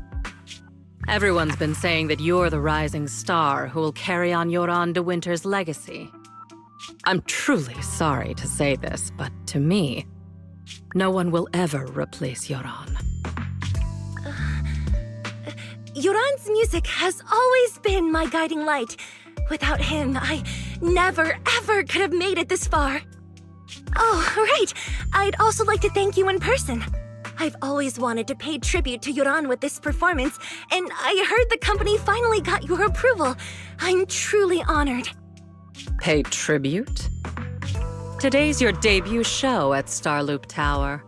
Everyone's been saying that you're the rising star who will carry on Yoran De Winter's legacy. I'm truly sorry to say this, but to me, no one will ever replace Yoran. Yoran's music has always been my guiding light. Without him, I never, ever could have made it this far. Oh, right. I'd also like to thank you in person. I've always wanted to pay tribute to Yoran with this performance, and I heard the company finally got your approval. I'm truly honored. Pay tribute? Today's your debut show at Starloop Tower.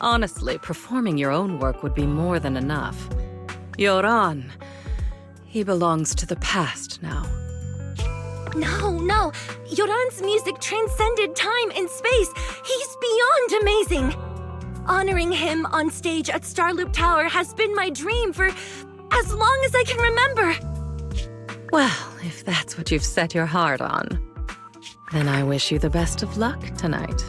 Honestly, performing your own work would be more than enough. Yoran, he belongs to the past now. No. Yoran's music transcended time and space. He's beyond amazing. Honoring him on stage at Starloop Tower has been my dream for as long as I can remember. Well, if that's what you've set your heart on, then I wish you the best of luck tonight.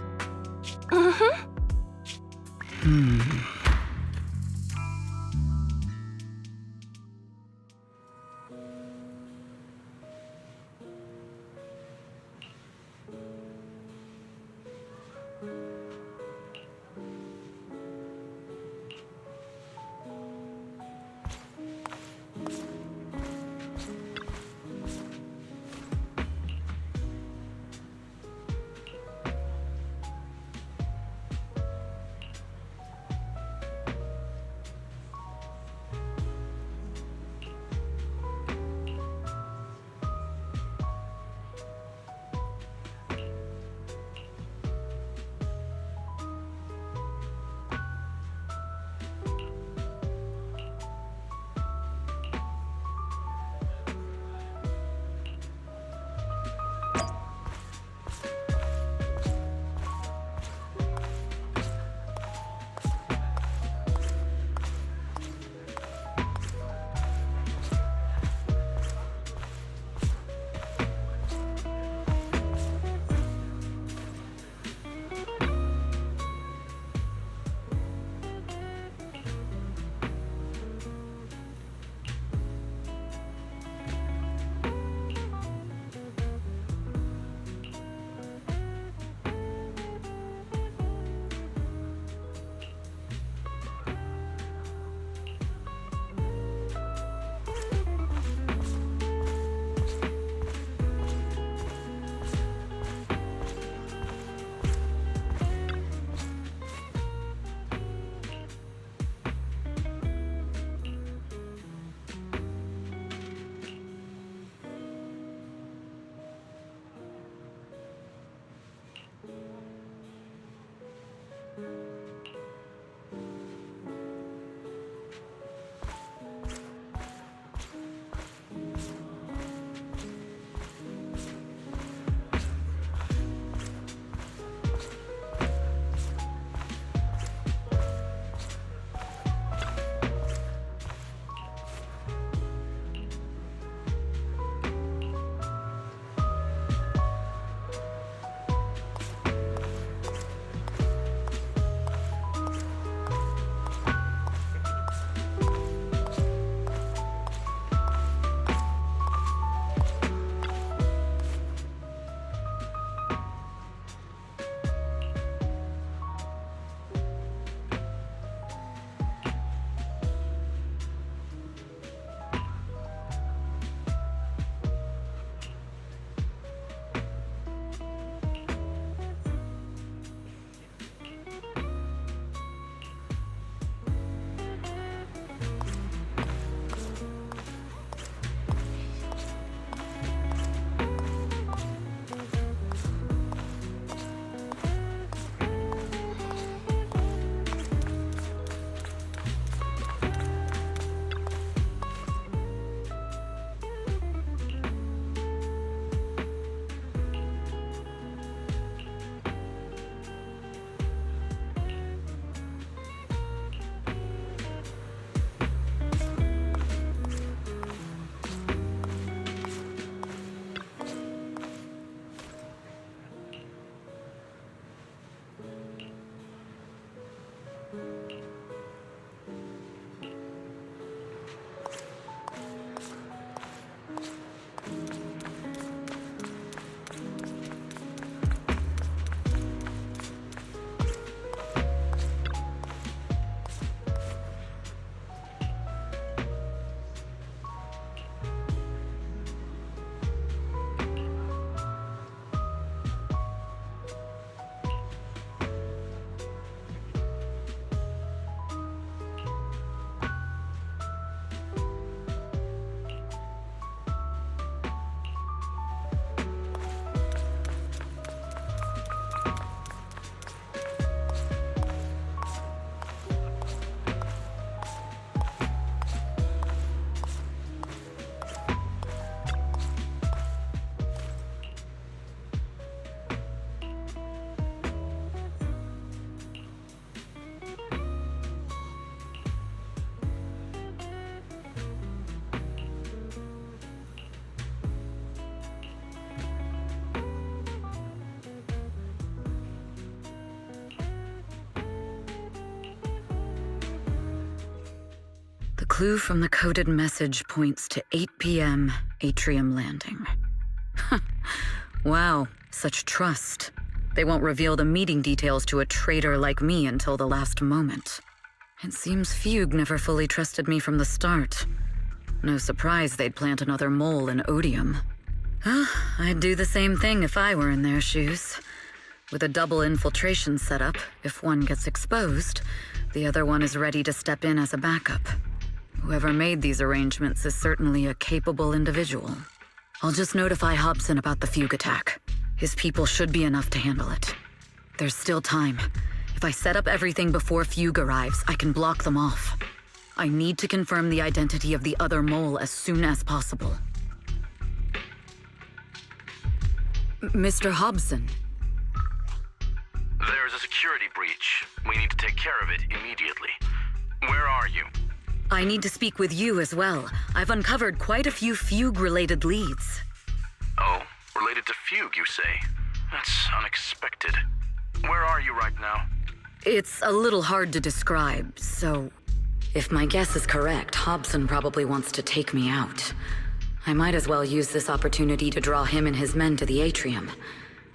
clue from the coded message points to 8 p.m. Atrium Landing. Wow, such trust. They won't reveal the meeting details to a traitor like me until the last moment. It seems Fugue never fully trusted me from the start. No surprise they'd plant another mole in Odium. I'd do the same thing if I were in their shoes. With a double infiltration setup, if one gets exposed, the other one is ready to step in as a backup. Whoever made these arrangements is certainly a capable individual. I'll just notify Hobson about the Fugue attack. His people should be enough to handle it. There's still time. If I set up everything before Fugue arrives, I can block them off. I need to confirm the identity of the other mole as soon as possible. Mr. Hobson. There's a security breach. We need to take care of it immediately. Where are you? I need to speak with you as well. I've uncovered quite a few Fugue-related leads. Oh, related to Fugue, you say? That's unexpected. Where are you right now? It's a little hard to describe, so... If my guess is correct, Hobson probably wants to take me out. I might as well use this opportunity to draw him and his men to the atrium.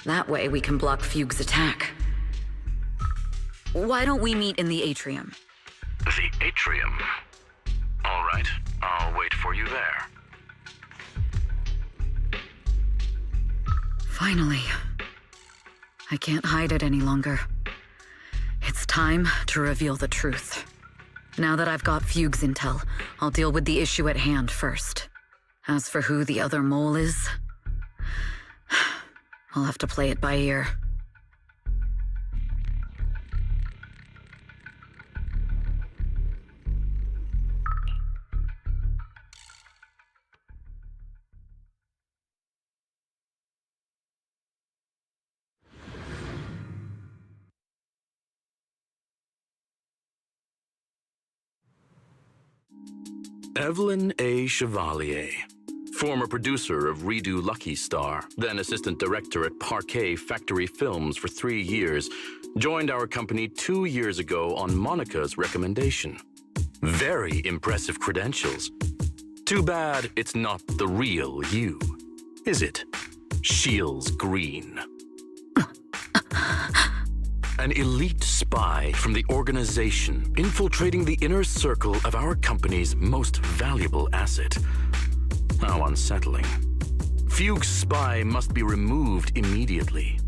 That way we can block Fugue's attack. Why don't we meet in the atrium? The atrium? All right, I'll wait for you there. Finally. I can't hide it any longer. It's time to reveal the truth. Now that I've got Fugue's intel, I'll deal with the issue at hand first. As for who the other mole is, I'll have to play it by ear. Evelyn A. Chevalier, former producer of Redo Lucky Star, then assistant director at Parquet Factory Films for 3 years, joined our company 2 years ago on Monica's recommendation. Very impressive credentials. Too bad it's not the real you, is it? Shields Green. An elite spy from the organization infiltrating the inner circle of our company's most valuable asset. How unsettling. Fugue's spy must be removed immediately.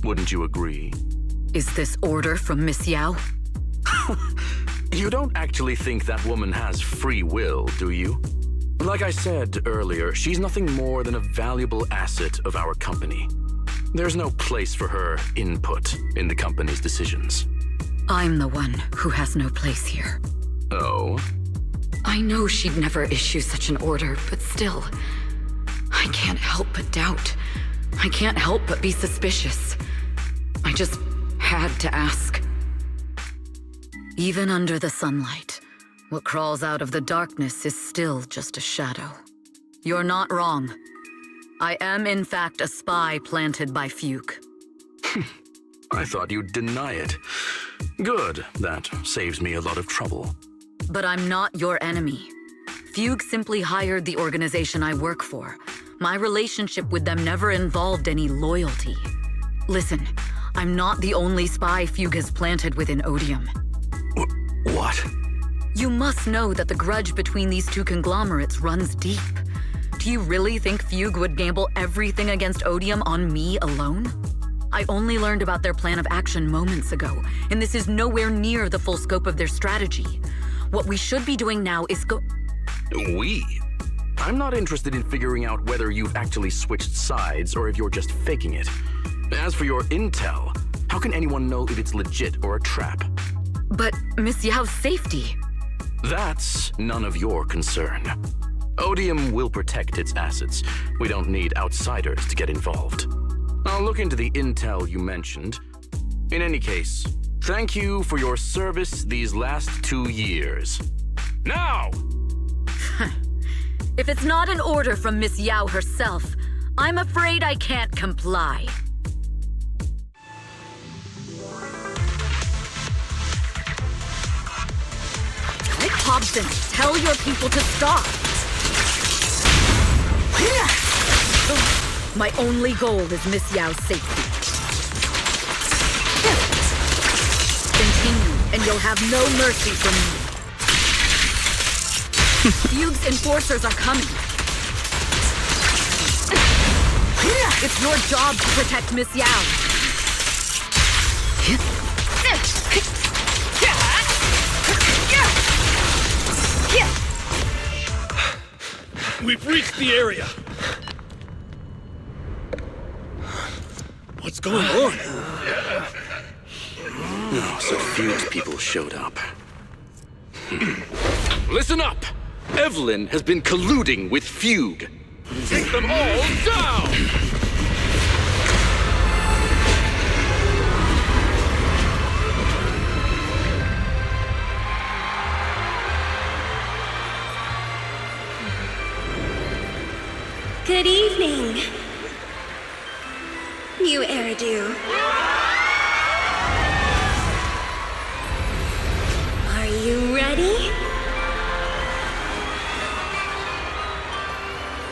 Wouldn't you agree? Is this order from Miss Yao? You don't actually think that woman has free will, do you? Like I said earlier, she's nothing more than a valuable asset of our company. There's no place for her input in the company's decisions. I'm the one who has no place here. Oh? I know she'd never issue such an order, but still, I can't help but doubt. I can't help but be suspicious. I just had to ask. Even under the sunlight, what crawls out of the darkness is still just a shadow. You're not wrong. I am, in fact, a spy planted by Fugue. I thought you'd deny it. Good, that saves me a lot of trouble. But I'm not your enemy. Fugue simply hired the organization I work for. My relationship with them never involved any loyalty. Listen, I'm not the only spy Fugue has planted within Odium. What? You must know that the grudge between these two conglomerates runs deep. Do you really think Fugue would gamble everything against Odium on me alone? I only learned about their plan of action moments ago, and this is nowhere near the full scope of their strategy. What we should be doing now is We? I'm not interested in figuring out whether you've actually switched sides or if you're just faking it. As for your intel, how can anyone know if it's legit or a trap? But Miss Yao's safety... That's none of your concern. Odium will protect its assets. We don't need outsiders to get involved. I'll look into the intel you mentioned. In any case, thank you for your service these last 2 years. Now! If it's not an order from Miss Yao herself, I'm afraid I can't comply. Hobson, tell your people to stop! My only goal is Miss Yao's safety. Continue, and you'll have no mercy from me. Fugue's enforcers are coming. It's your job to protect Miss Yao. We've reached the area. What's going on? No, so Fugue's people showed up. Listen up! Evelyn has been colluding with Fugue. Take them all down! Good evening, new Eridu. Are you ready?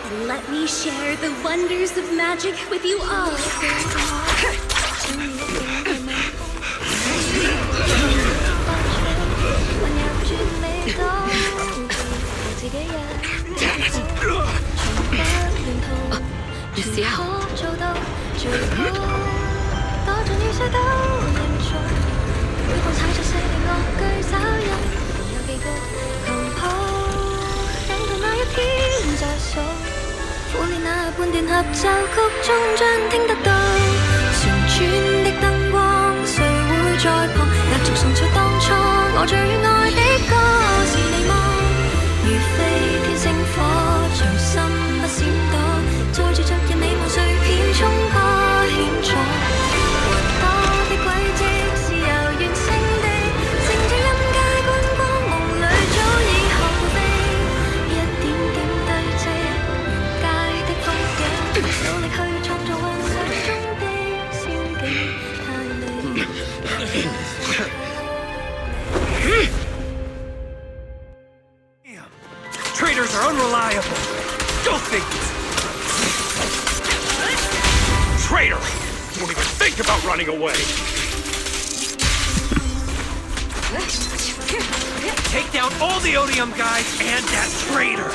And let me share the wonders of magic with you all. Miss Yao. Traitors are unreliable. Go figure. Traitor! Don't even think about running away. Take down all the Odium guys and that traitor.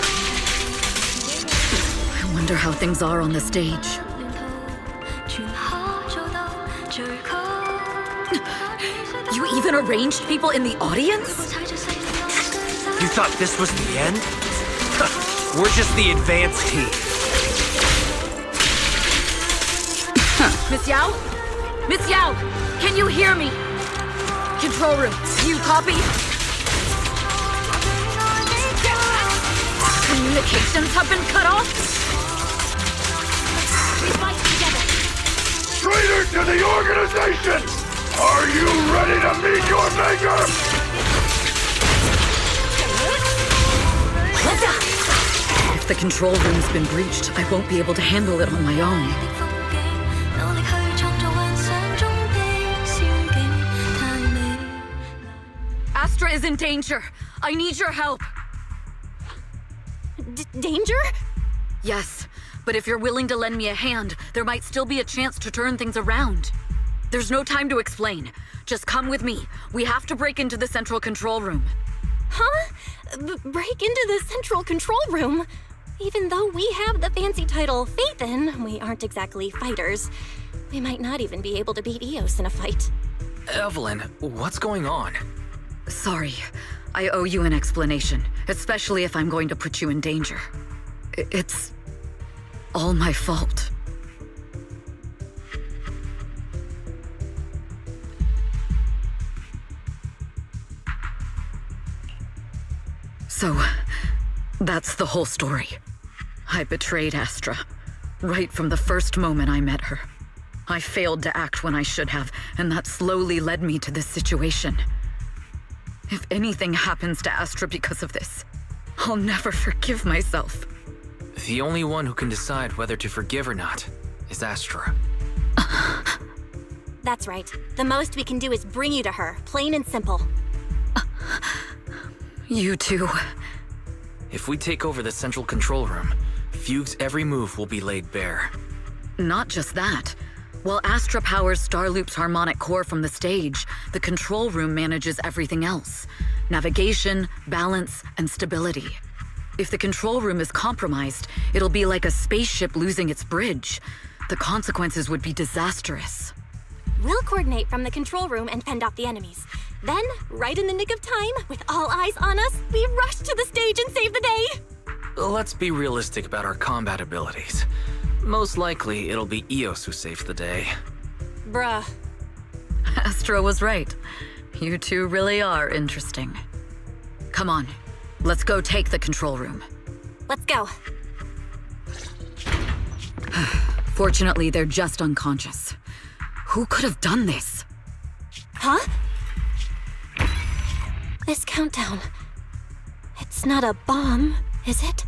I wonder how things are on the stage. You even arranged people in the audience? You thought this was the end? We're just the advanced team. Miss Yao? Miss Yao! Can you hear me? Control room, do you copy? Communications have been cut off? We fight together. Traitor to the organization! Are you ready to meet your maker? If the control room's been breached, I won't be able to handle it on my own. Astra is in danger. I need your help. Danger? Yes, but if you're willing to lend me a hand, there might still be a chance to turn things around. There's no time to explain. Just come with me. We have to break into the central control room. Huh? Break into the central control room? Even though we have the fancy title Phaethon, we aren't exactly fighters. We might not even be able to beat Eos in a fight. Evelyn, what's going on? Sorry. I owe you an explanation, especially if I'm going to put you in danger. It's all my fault. So, that's the whole story. I betrayed Astra, right from the first moment I met her. I failed to act when I should have, and that slowly led me to this situation. If anything happens to Astra because of this, I'll never forgive myself. The only one who can decide whether to forgive or not is Astra. That's right. The most we can do is bring you to her, plain and simple. You two. If we take over the central control room, Fugue's every move will be laid bare. Not just that. While Astra powers Starloop's harmonic core from the stage, the control room manages everything else. Navigation, balance, and stability. If the control room is compromised, it'll be like a spaceship losing its bridge. The consequences would be disastrous. We'll coordinate from the control room and fend off the enemies. Then, right in the nick of time, with all eyes on us, we rush to the stage and save the day! Let's be realistic about our combat abilities. Most likely, it'll be Eos who saves the day. Bruh. Astra was right. You two really are interesting. Come on, let's go take the control room. Let's go. Fortunately, they're just unconscious. Who could have done this? Huh? This countdown. It's not a bomb, is it?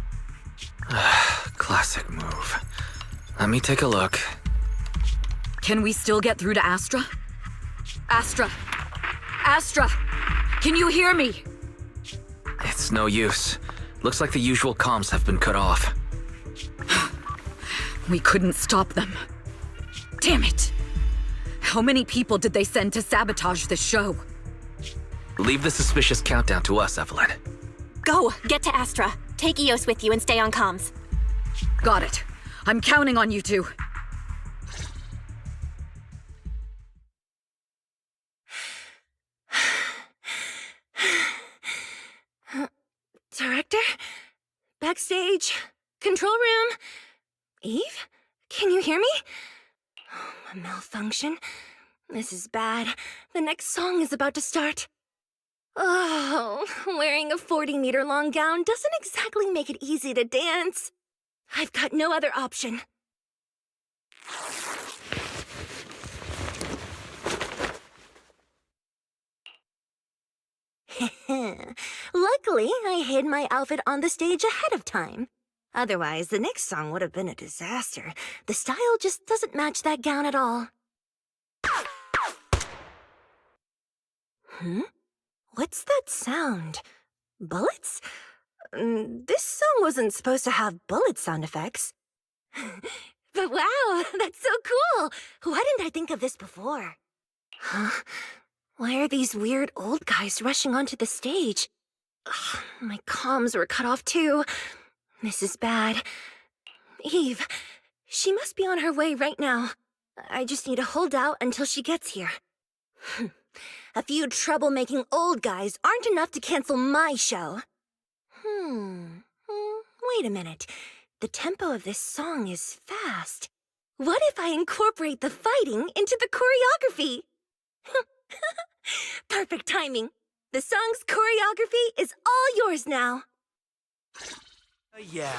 Classic move. Let me take a look. Can we still get through to Astra? Astra! Astra! Can you hear me? It's no use. Looks like the usual comms have been cut off. We couldn't stop them. Damn it! How many people did they send to sabotage this show? Leave the suspicious countdown to us, Evelyn. Go! Get to Astra. Take Eos with you and stay on comms. Got it. I'm counting on you two. Director? Backstage? Control room? Eve? Can you hear me? Oh, a malfunction. This is bad. The next song is about to start. Oh, wearing a 40-meter-long gown doesn't exactly make it easy to dance. I've got no other option. Luckily, I hid my outfit on the stage ahead of time. Otherwise, the next song would have been a disaster. The style just doesn't match that gown at all. What's that sound? Bullets? This song wasn't supposed to have bullet sound effects. But wow, that's so cool! Why didn't I think of this before? Huh? Why are these weird old guys rushing onto the stage? Ugh, my comms were cut off too. This is bad. Eve, she must be on her way right now. I just need to hold out until she gets here. A few troublemaking old guys aren't enough to cancel my show. Wait a minute. The tempo of this song is fast. What if I incorporate the fighting into the choreography? Perfect timing. The song's choreography is all yours now. Yeah.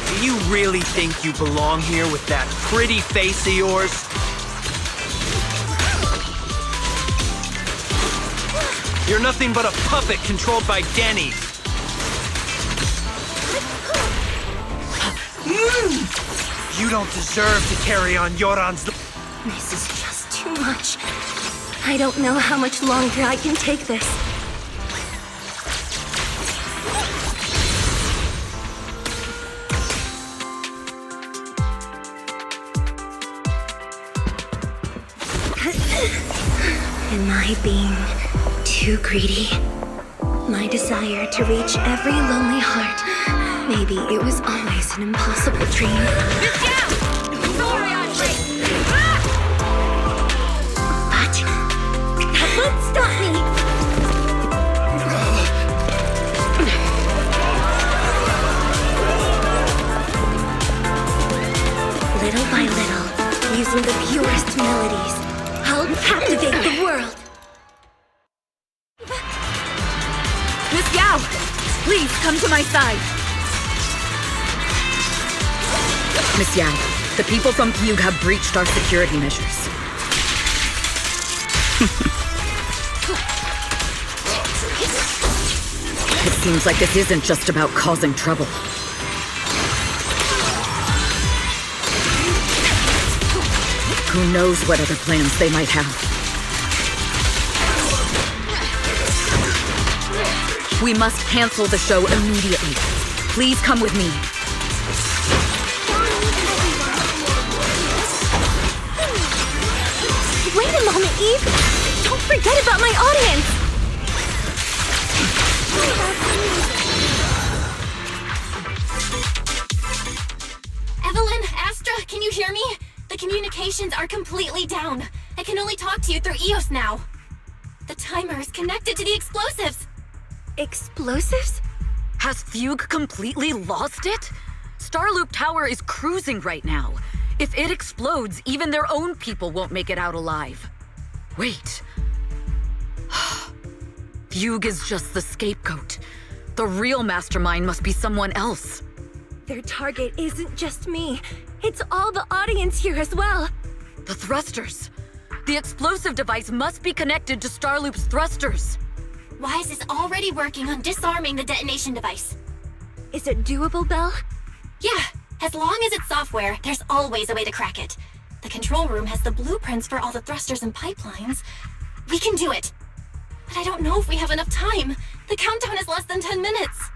Do you really think you belong here with that pretty face of yours? You're nothing but a puppet controlled by Denny. You don't deserve to carry on Yoran's... This is just too much. I don't know how much longer I can take this. Am I being too greedy? My desire to reach every lonely heart. Maybe it was always an impossible dream. But that won't stop me! Little by little, using the purest melodies, I'll captivate the world! Miss Yao! Please, come to my side! Miss Yao, the people from Fugue have breached our security measures. It seems like this isn't just about causing trouble. Who knows what other plans they might have. We must cancel the show immediately. Please come with me. Wait a moment, Eve! Don't forget about my audience! Evelyn, Astra, can you hear me? The communications are completely down. I can only talk to you through EOS now. The timer is connected to the explosives. Explosives? Has Fugue completely lost it? Starloop Tower is cruising right now. If it explodes, even their own people won't make it out alive. Wait. Fugue is just the scapegoat. The real mastermind must be someone else. Their target isn't just me. It's all the audience here as well. The thrusters. The explosive device must be connected to Starloop's thrusters. Wise is already working on disarming the detonation device. Is it doable, Belle? Yeah, as long as it's software, there's always a way to crack it. The control room has the blueprints for all the thrusters and pipelines. We can do it. But I don't know if we have enough time. The countdown is less than 10 minutes.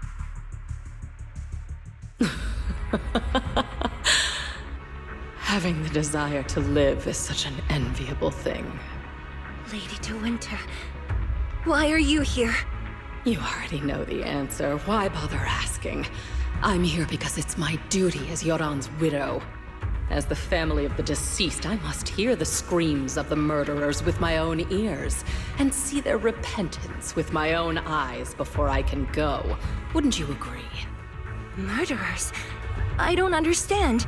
Having the desire to live is such an enviable thing. Lady De Winter, why are you here? You already know the answer. Why bother asking? I'm here because it's my duty as Yoran's widow. As the family of the deceased, I must hear the screams of the murderers with my own ears, and see their repentance with my own eyes before I can go. Wouldn't you agree? Murderers? I don't understand.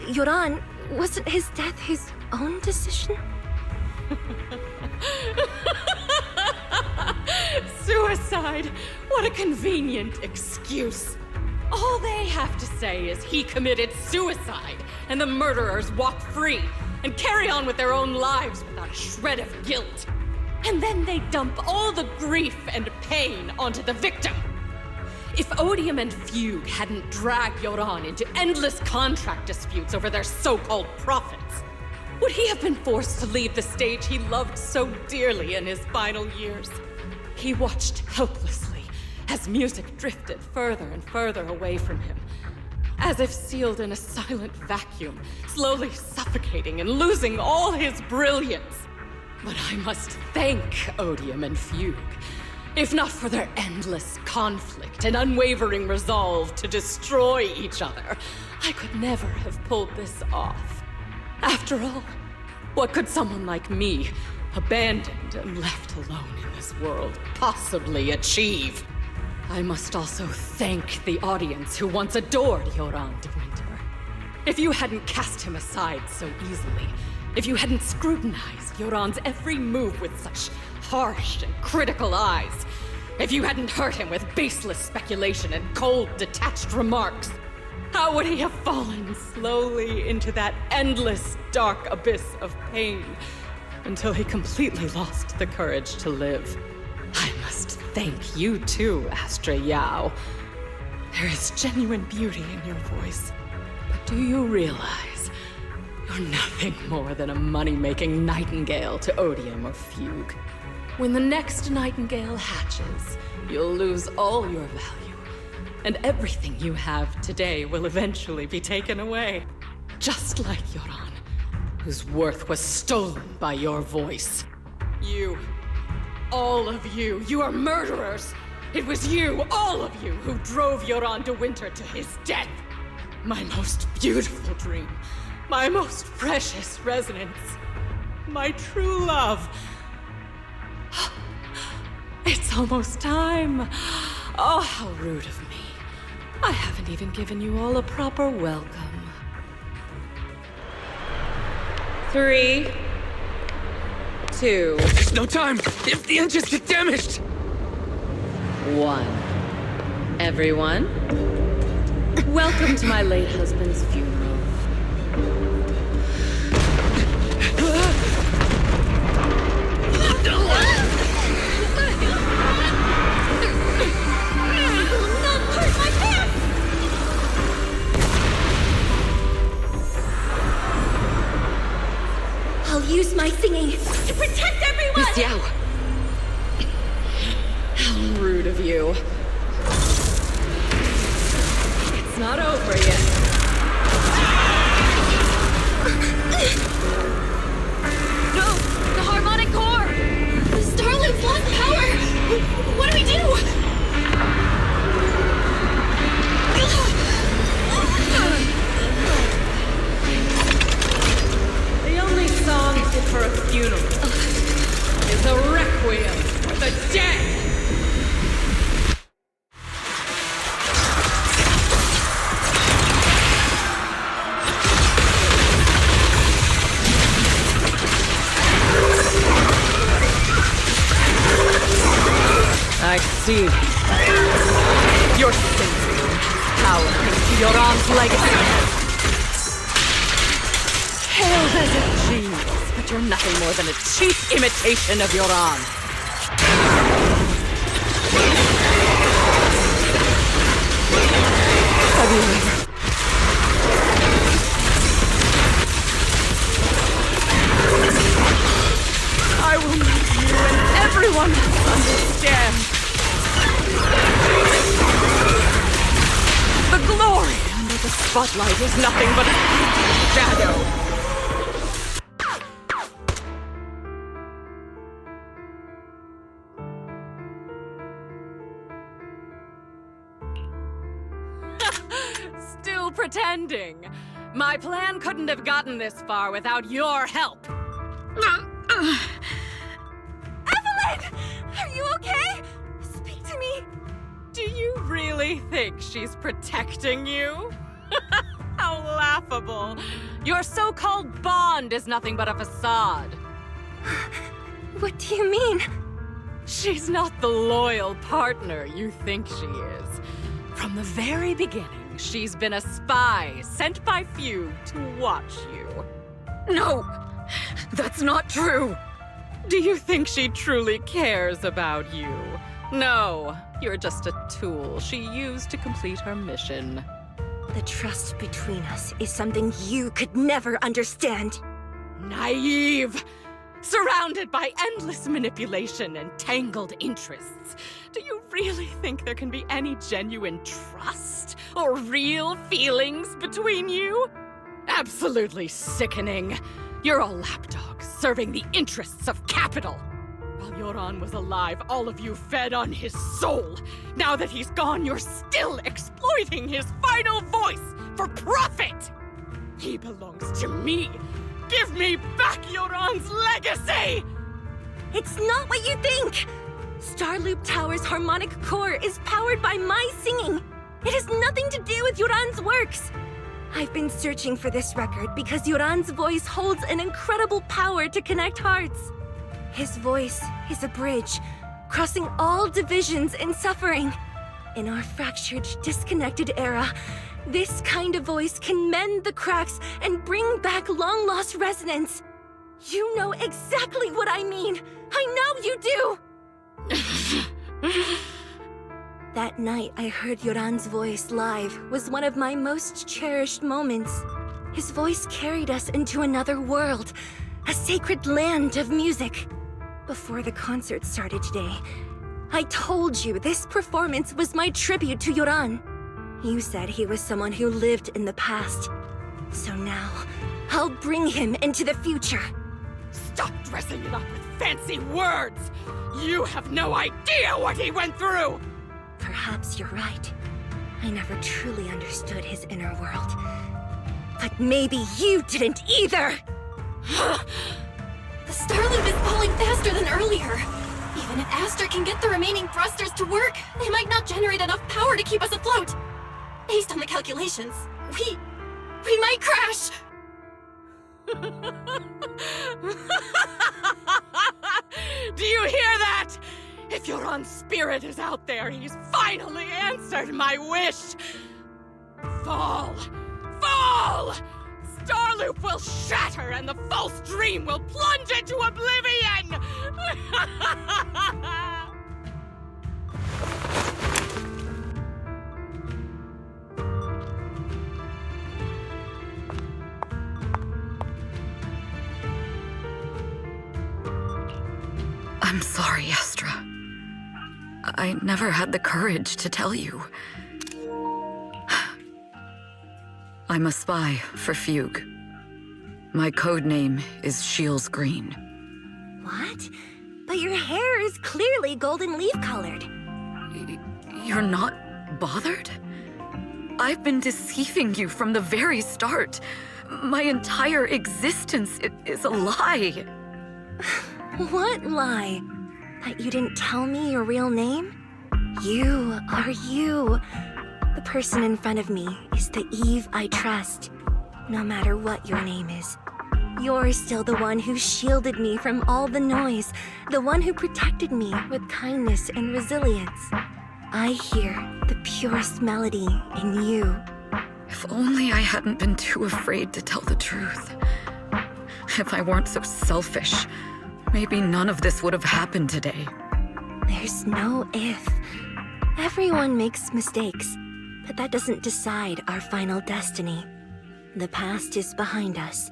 Yoran, wasn't his death his own decision? Suicide! What a convenient excuse. All they have to say is he committed suicide, and the murderers walk free and carry on with their own lives without a shred of guilt. And then they dump all the grief and pain onto the victim. If Odium and Fugue hadn't dragged Yoran into endless contract disputes over their so-called profits, would he have been forced to leave the stage he loved so dearly in his final years? He watched helplessly as music drifted further and further away from him, as if sealed in a silent vacuum, slowly suffocating and losing all his brilliance. But I must thank Odium and Fugue. If not for their endless conflict and unwavering resolve to destroy each other, I could never have pulled this off. After all, what could someone like me, abandoned and left alone in this world, possibly achieve? I must also thank the audience who once adored Yoran de Winter. If you hadn't cast him aside so easily, if you hadn't scrutinized Yoran's every move with such harsh and critical eyes, if you hadn't hurt him with baseless speculation and cold, detached remarks, how would he have fallen slowly into that endless, dark abyss of pain until he completely lost the courage to live? I must thank you too, Astra Yao. There is genuine beauty in your voice, but do you realize you're nothing more than a money-making nightingale to Odium or Fugue? When the next nightingale hatches, you'll lose all your value, and everything you have today will eventually be taken away. Just like Yoran, whose worth was stolen by your voice. You, all of you, you are murderers! It was you, all of you, who drove Yoran de Winter to his death! My most beautiful dream, my most precious resonance, my true love. It's almost time. Oh, how rude of me. I haven't even given you all a proper welcome. 3, 2, There's no time! If the engines get damaged! 1. Everyone, welcome to my late husband's funeral. I'll use my singing to protect everyone! Miss Yao, How rude of you. It's not over yet. No! The harmonic core! The Starloop's lost power! What do we do? The only song fit for a funeral is a requiem for the dead! I see. You're sensing power into Yoram's legacy. Hail Desert Genius, but you're nothing more than a cheap imitation of Yoram. Have you ever... I will make you and everyone else understand. The glory under the spotlight is nothing but a shadow. Still pretending. My plan couldn't have gotten this far without your help. Evelyn! Are you okay? Speak to me. Do you really think she's protecting you? How laughable. Your so-called bond is nothing but a facade. What do you mean? She's not the loyal partner you think she is. From the very beginning, she's been a spy sent by few to watch you. No! That's not true! Do you think she truly cares about you? No, you're just a tool she used to complete her mission. The trust between us is something you could never understand. Naive! Surrounded by endless manipulation and tangled interests. Do you really think there can be any genuine trust or real feelings between you? Absolutely sickening. You're a lapdog serving the interests of capital. While Yoran was alive, all of you fed on his soul. Now that he's gone, you're still exploiting his final voice for profit. He belongs to me. Give me back Yoran's legacy! It's not what you think! Starloop Tower's harmonic core is powered by my singing. It has nothing to do with Yoran's works. I've been searching for this record because Yoran's voice holds an incredible power to connect hearts. His voice is a bridge, crossing all divisions and suffering. In our fractured, disconnected era, this kind of voice can mend the cracks and bring back long-lost resonance. You know exactly what I mean. I know you do! That night I heard Yoran's voice live was one of my most cherished moments. His voice carried us into another world, a sacred land of music. Before the concert started today, I told you this performance was my tribute to Yoran. You said he was someone who lived in the past. So now, I'll bring him into the future. Stop dressing it up with fancy words! You have no idea what he went through! Perhaps you're right. I never truly understood his inner world. But maybe you didn't either! The Starloop is falling faster than earlier. Even if Astra can get the remaining thrusters to work, they might not generate enough power to keep us afloat. Based on the calculations, we might crash! Do you hear that? If Yoran's spirit is out there, he's finally answered my wish! Fall! Fall! Starloop will shatter and the false dream will plunge into oblivion! I'm sorry, Astra. I never had the courage to tell you. I'm a spy for Fugue. My code name is Shields Green. What? But your hair is clearly golden leaf colored. You're not bothered? I've been deceiving you from the very start. My entire existence is a lie. What lie? That you didn't tell me your real name? You are you. The person in front of me is the Eve I trust. No matter what your name is. You're still the one who shielded me from all the noise. The one who protected me with kindness and resilience. I hear the purest melody in you. If only I hadn't been too afraid to tell the truth. If I weren't so selfish, maybe none of this would have happened today. There's no if. Everyone makes mistakes, but that doesn't decide our final destiny. The past is behind us,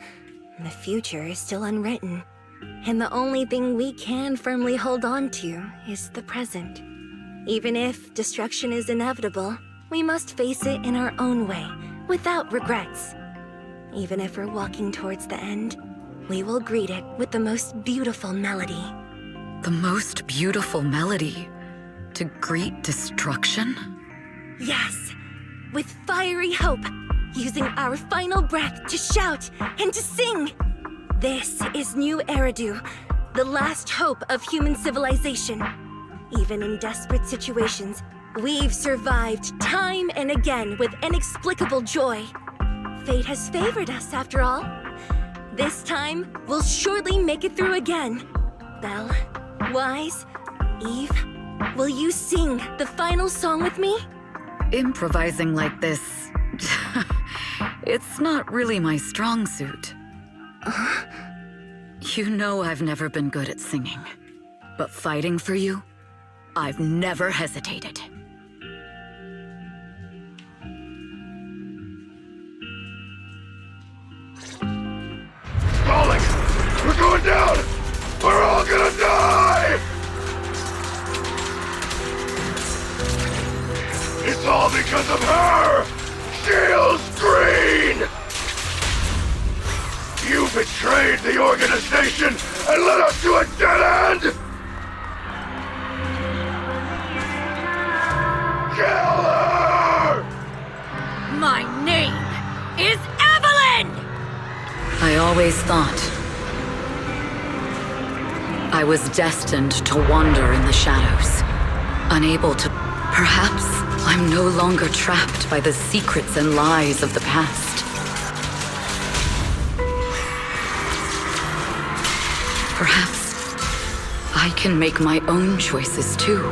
and the future is still unwritten. And the only thing we can firmly hold on to is the present. Even if destruction is inevitable, we must face it in our own way, without regrets. Even if we're walking towards the end, we will greet it with the most beautiful melody. The most beautiful melody? To greet destruction? Yes, with fiery hope, using our final breath to shout and to sing. This is New Eridu, the last hope of human civilization. Even in desperate situations, we've survived time and again with inexplicable joy. Fate has favored us after all. This time, we'll surely make it through again. Belle, Wise, Eve, will you sing the final song with me? Improvising like this... it's not really my strong suit. You know I've never been good at singing. But fighting for you, I've never hesitated. Falling! We're going down! We're all gonna die! It's all because of her! Shields Green! You betrayed the organization and led us to a dead end! Kill her! My name is Evelyn! I always thought I was destined to wander in the shadows, unable to... Perhaps I'm no longer trapped by the secrets and lies of the past. Perhaps I can make my own choices too.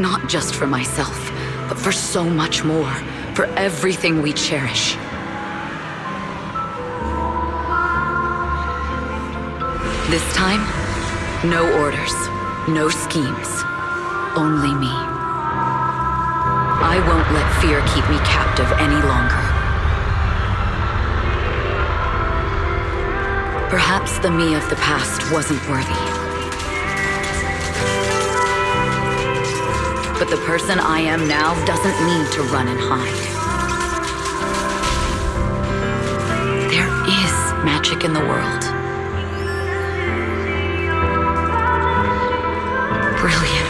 Not just for myself, but for so much more, for everything we cherish. This time, no orders, no schemes, only me. I won't let fear keep me captive any longer. Perhaps the me of the past wasn't worthy. But the person I am now doesn't need to run and hide. There is magic in the world. Brilliant.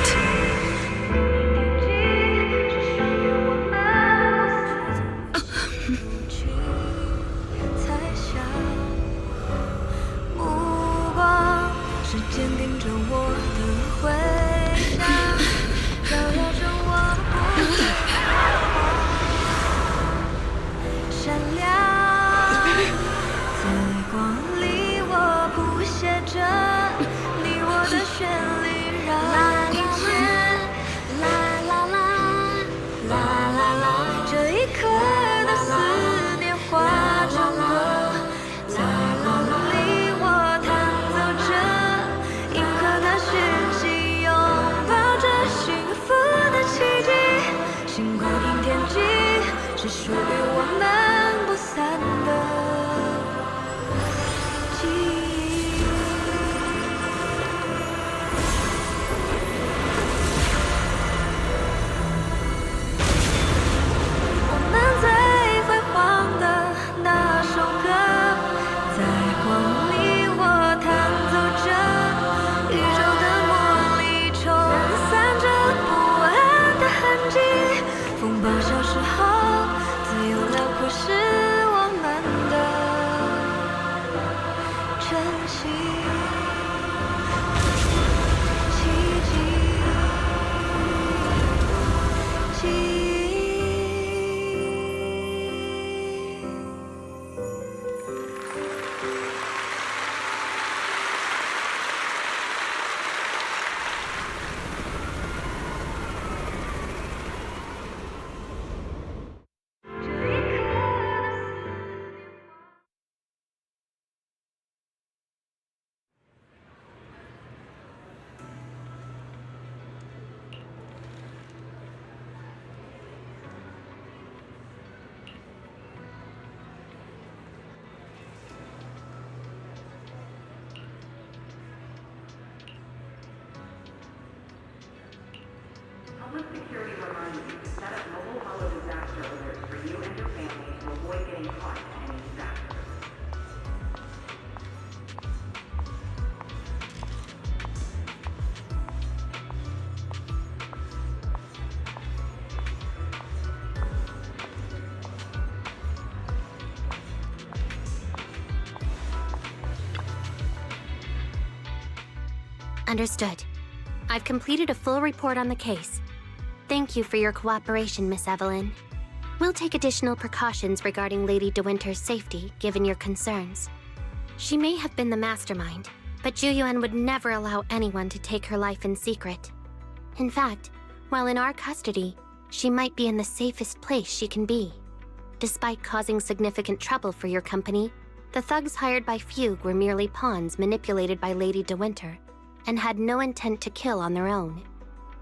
Public security reminds you to set up mobile hollow disaster alerts for you and your family to avoid getting caught in any disaster. Understood. I've completed a full report on the case. Thank you for your cooperation, Miss Evelyn. We'll take additional precautions regarding Lady De Winter's safety, given your concerns. She may have been the mastermind, but Juyuan would never allow anyone to take her life in secret. In fact, while in our custody, she might be in the safest place she can be. Despite causing significant trouble for your company, the thugs hired by Fugue were merely pawns manipulated by Lady De Winter, and had no intent to kill on their own.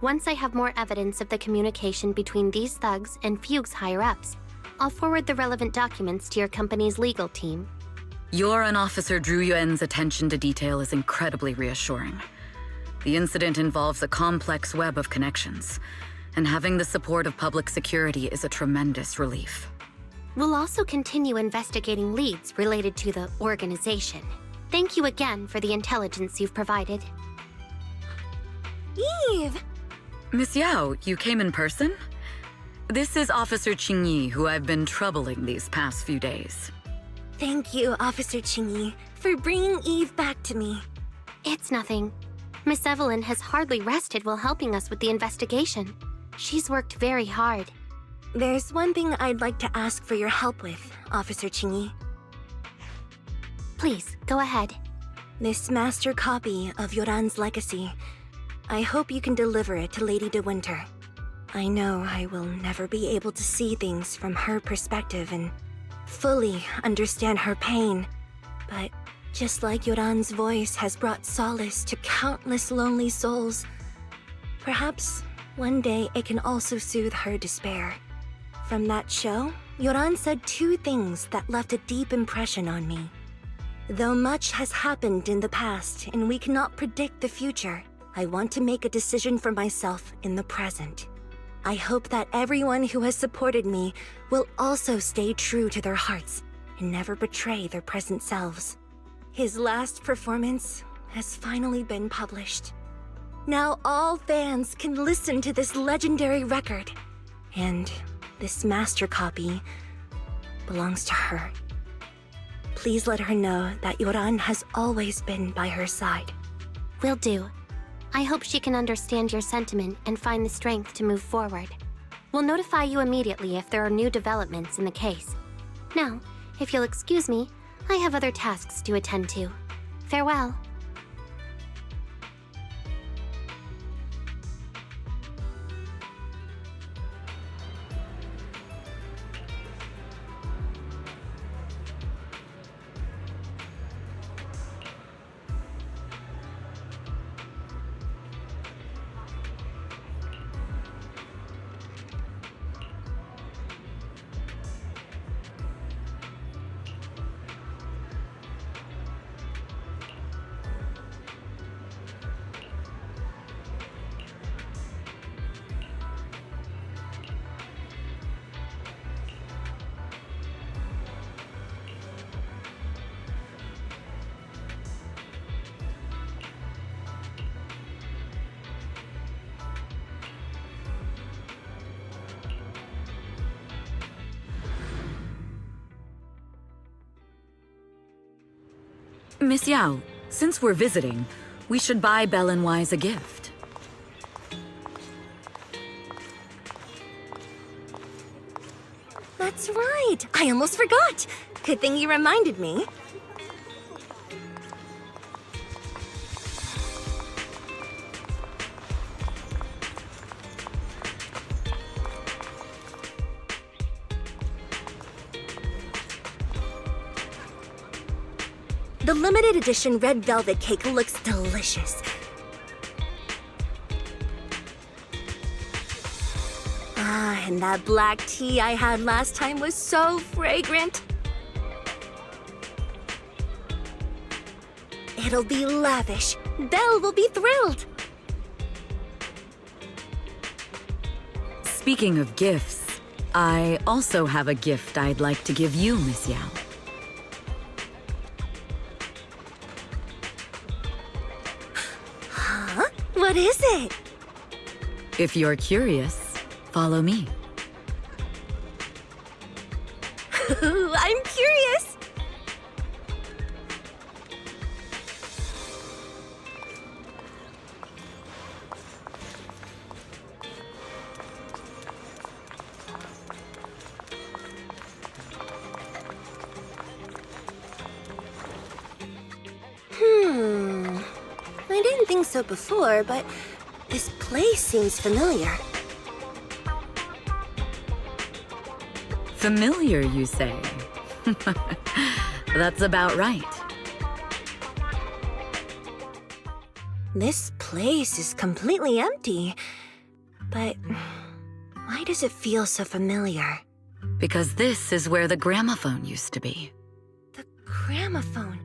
Once I have more evidence of the communication between these thugs and Fugue's higher-ups, I'll forward the relevant documents to your company's legal team. Your and Officer Zhu Yuan's attention to detail is incredibly reassuring. The incident involves a complex web of connections, and having the support of public security is a tremendous relief. We'll also continue investigating leads related to the organization. Thank you again for the intelligence you've provided. Eve! Miss Yao, you came in person? This is Officer Qingyi, who I've been troubling these past few days. Thank you, Officer Qingyi, for bringing Eve back to me. It's nothing. Miss Evelyn has hardly rested while helping us with the investigation. She's worked very hard. There's one thing I'd like to ask for your help with, Officer Qingyi. Please, go ahead. This master copy of Yoran's legacy. I hope you can deliver it to Lady De Winter. I know I will never be able to see things from her perspective and fully understand her pain, but just like Yoran's voice has brought solace to countless lonely souls, perhaps one day it can also soothe her despair. From that show, Yoran said two things that left a deep impression on me. Though much has happened in the past and we cannot predict the future, I want to make a decision for myself in the present. I hope that everyone who has supported me will also stay true to their hearts and never betray their present selves. His last performance has finally been published. Now all fans can listen to this legendary record. And this master copy belongs to her. Please let her know that Yoran has always been by her side. Will do. I hope she can understand your sentiment and find the strength to move forward. We'll notify you immediately if there are new developments in the case. Now, if you'll excuse me, I have other tasks to attend to. Farewell. Miss Yao, since we're visiting, we should buy Belle and Wise a gift. That's right. I almost forgot. Good thing you reminded me. The limited edition red velvet cake looks delicious. Ah, and that black tea I had last time was so fragrant. It'll be lavish. Belle will be thrilled. Speaking of gifts, I also have a gift I'd like to give you, Miss Yao. Huh? What is it? If you're curious, follow me. I'm curious. I didn't think so before, but this place seems familiar. Familiar, you say? That's about right. This place is completely empty. But why does it feel so familiar? Because this is where the gramophone used to be. The gramophone.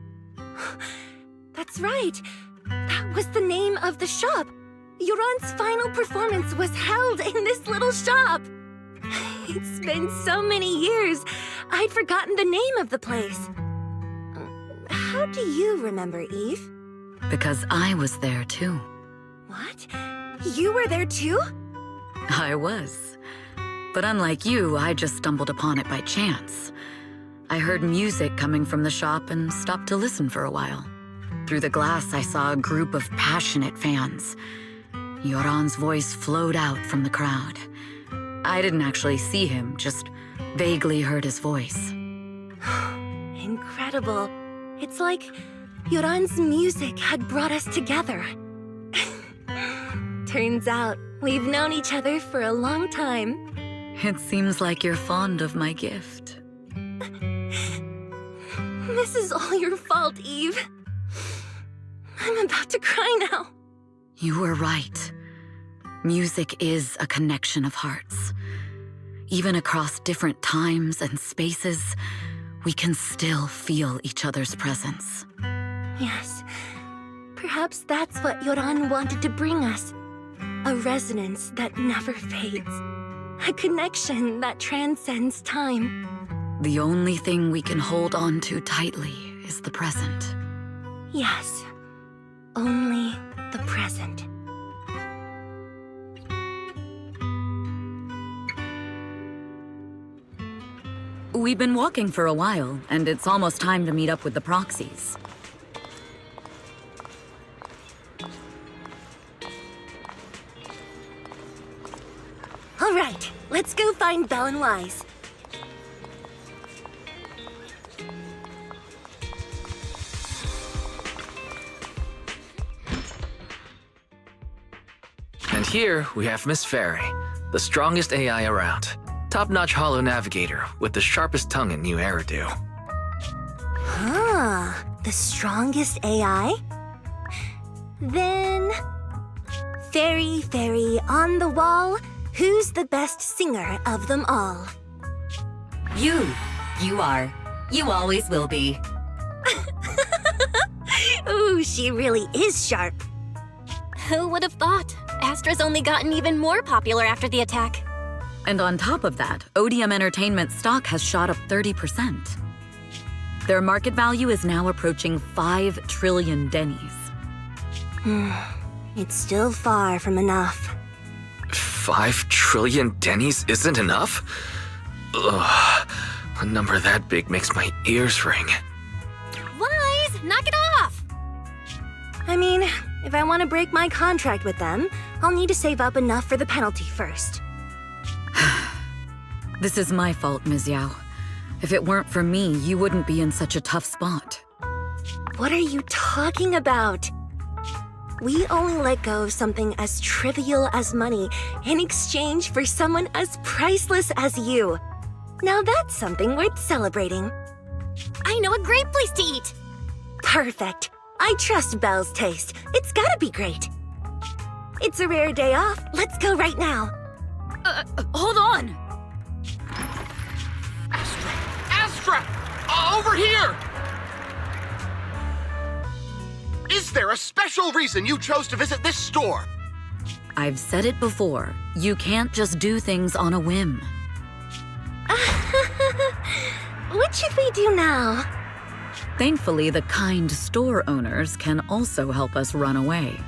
That's right. That was the name of the shop. Yoran's final performance was held in this little shop. It's been so many years, I'd forgotten the name of the place. How do you remember, Eve? Because I was there too. What? You were there too? I was. But unlike you, I just stumbled upon it by chance. I heard music coming from the shop and stopped to listen for a while. Through the glass, I saw a group of passionate fans. Yoran's voice flowed out from the crowd. I didn't actually see him, just vaguely heard his voice. Incredible. It's like Yoran's music had brought us together. Turns out, we've known each other for a long time. It seems like you're fond of my gift. This is all your fault, Eve. I'm about to cry now. You were right. Music is a connection of hearts. Even across different times and spaces, we can still feel each other's presence. Yes. Perhaps that's what Yoran wanted to bring us. A resonance that never fades. A connection that transcends time. The only thing we can hold on to tightly is the present. Yes. Only the present. We've been walking for a while, and it's almost time to meet up with the proxies. All right, let's go find Belle and Wise. And here we have Miss Fairy, the strongest AI around. Top-notch holo navigator with the sharpest tongue in New Eridu. Ah, the strongest AI? Then... Fairy, fairy, on the wall, who's the best singer of them all? You. You are. You always will be. Ooh, she really is sharp. Who would have thought? Astra's only gotten even more popular after the attack. And on top of that, Odium Entertainment stock has shot up 30%. Their market value is now approaching 5 trillion dennies. It's still far from enough. 5 trillion dennies isn't enough? Ugh, a number that big makes my ears ring. Wise, knock it off! I mean, if I want to break my contract with them, I'll need to save up enough for the penalty first. This is my fault, Ms. Yao. If it weren't for me, you wouldn't be in such a tough spot. What are you talking about? We only let go of something as trivial as money in exchange for someone as priceless as you. Now that's something worth celebrating. I know a great place to eat! Perfect. I trust Belle's taste. It's gotta be great. It's a rare day off. Let's go right now. Hold on! Astra! Over here! Is there a special reason you chose to visit this store? I've said it before. You can't just do things on a whim. What should we do now? Thankfully, the kind store owners can also help us run away.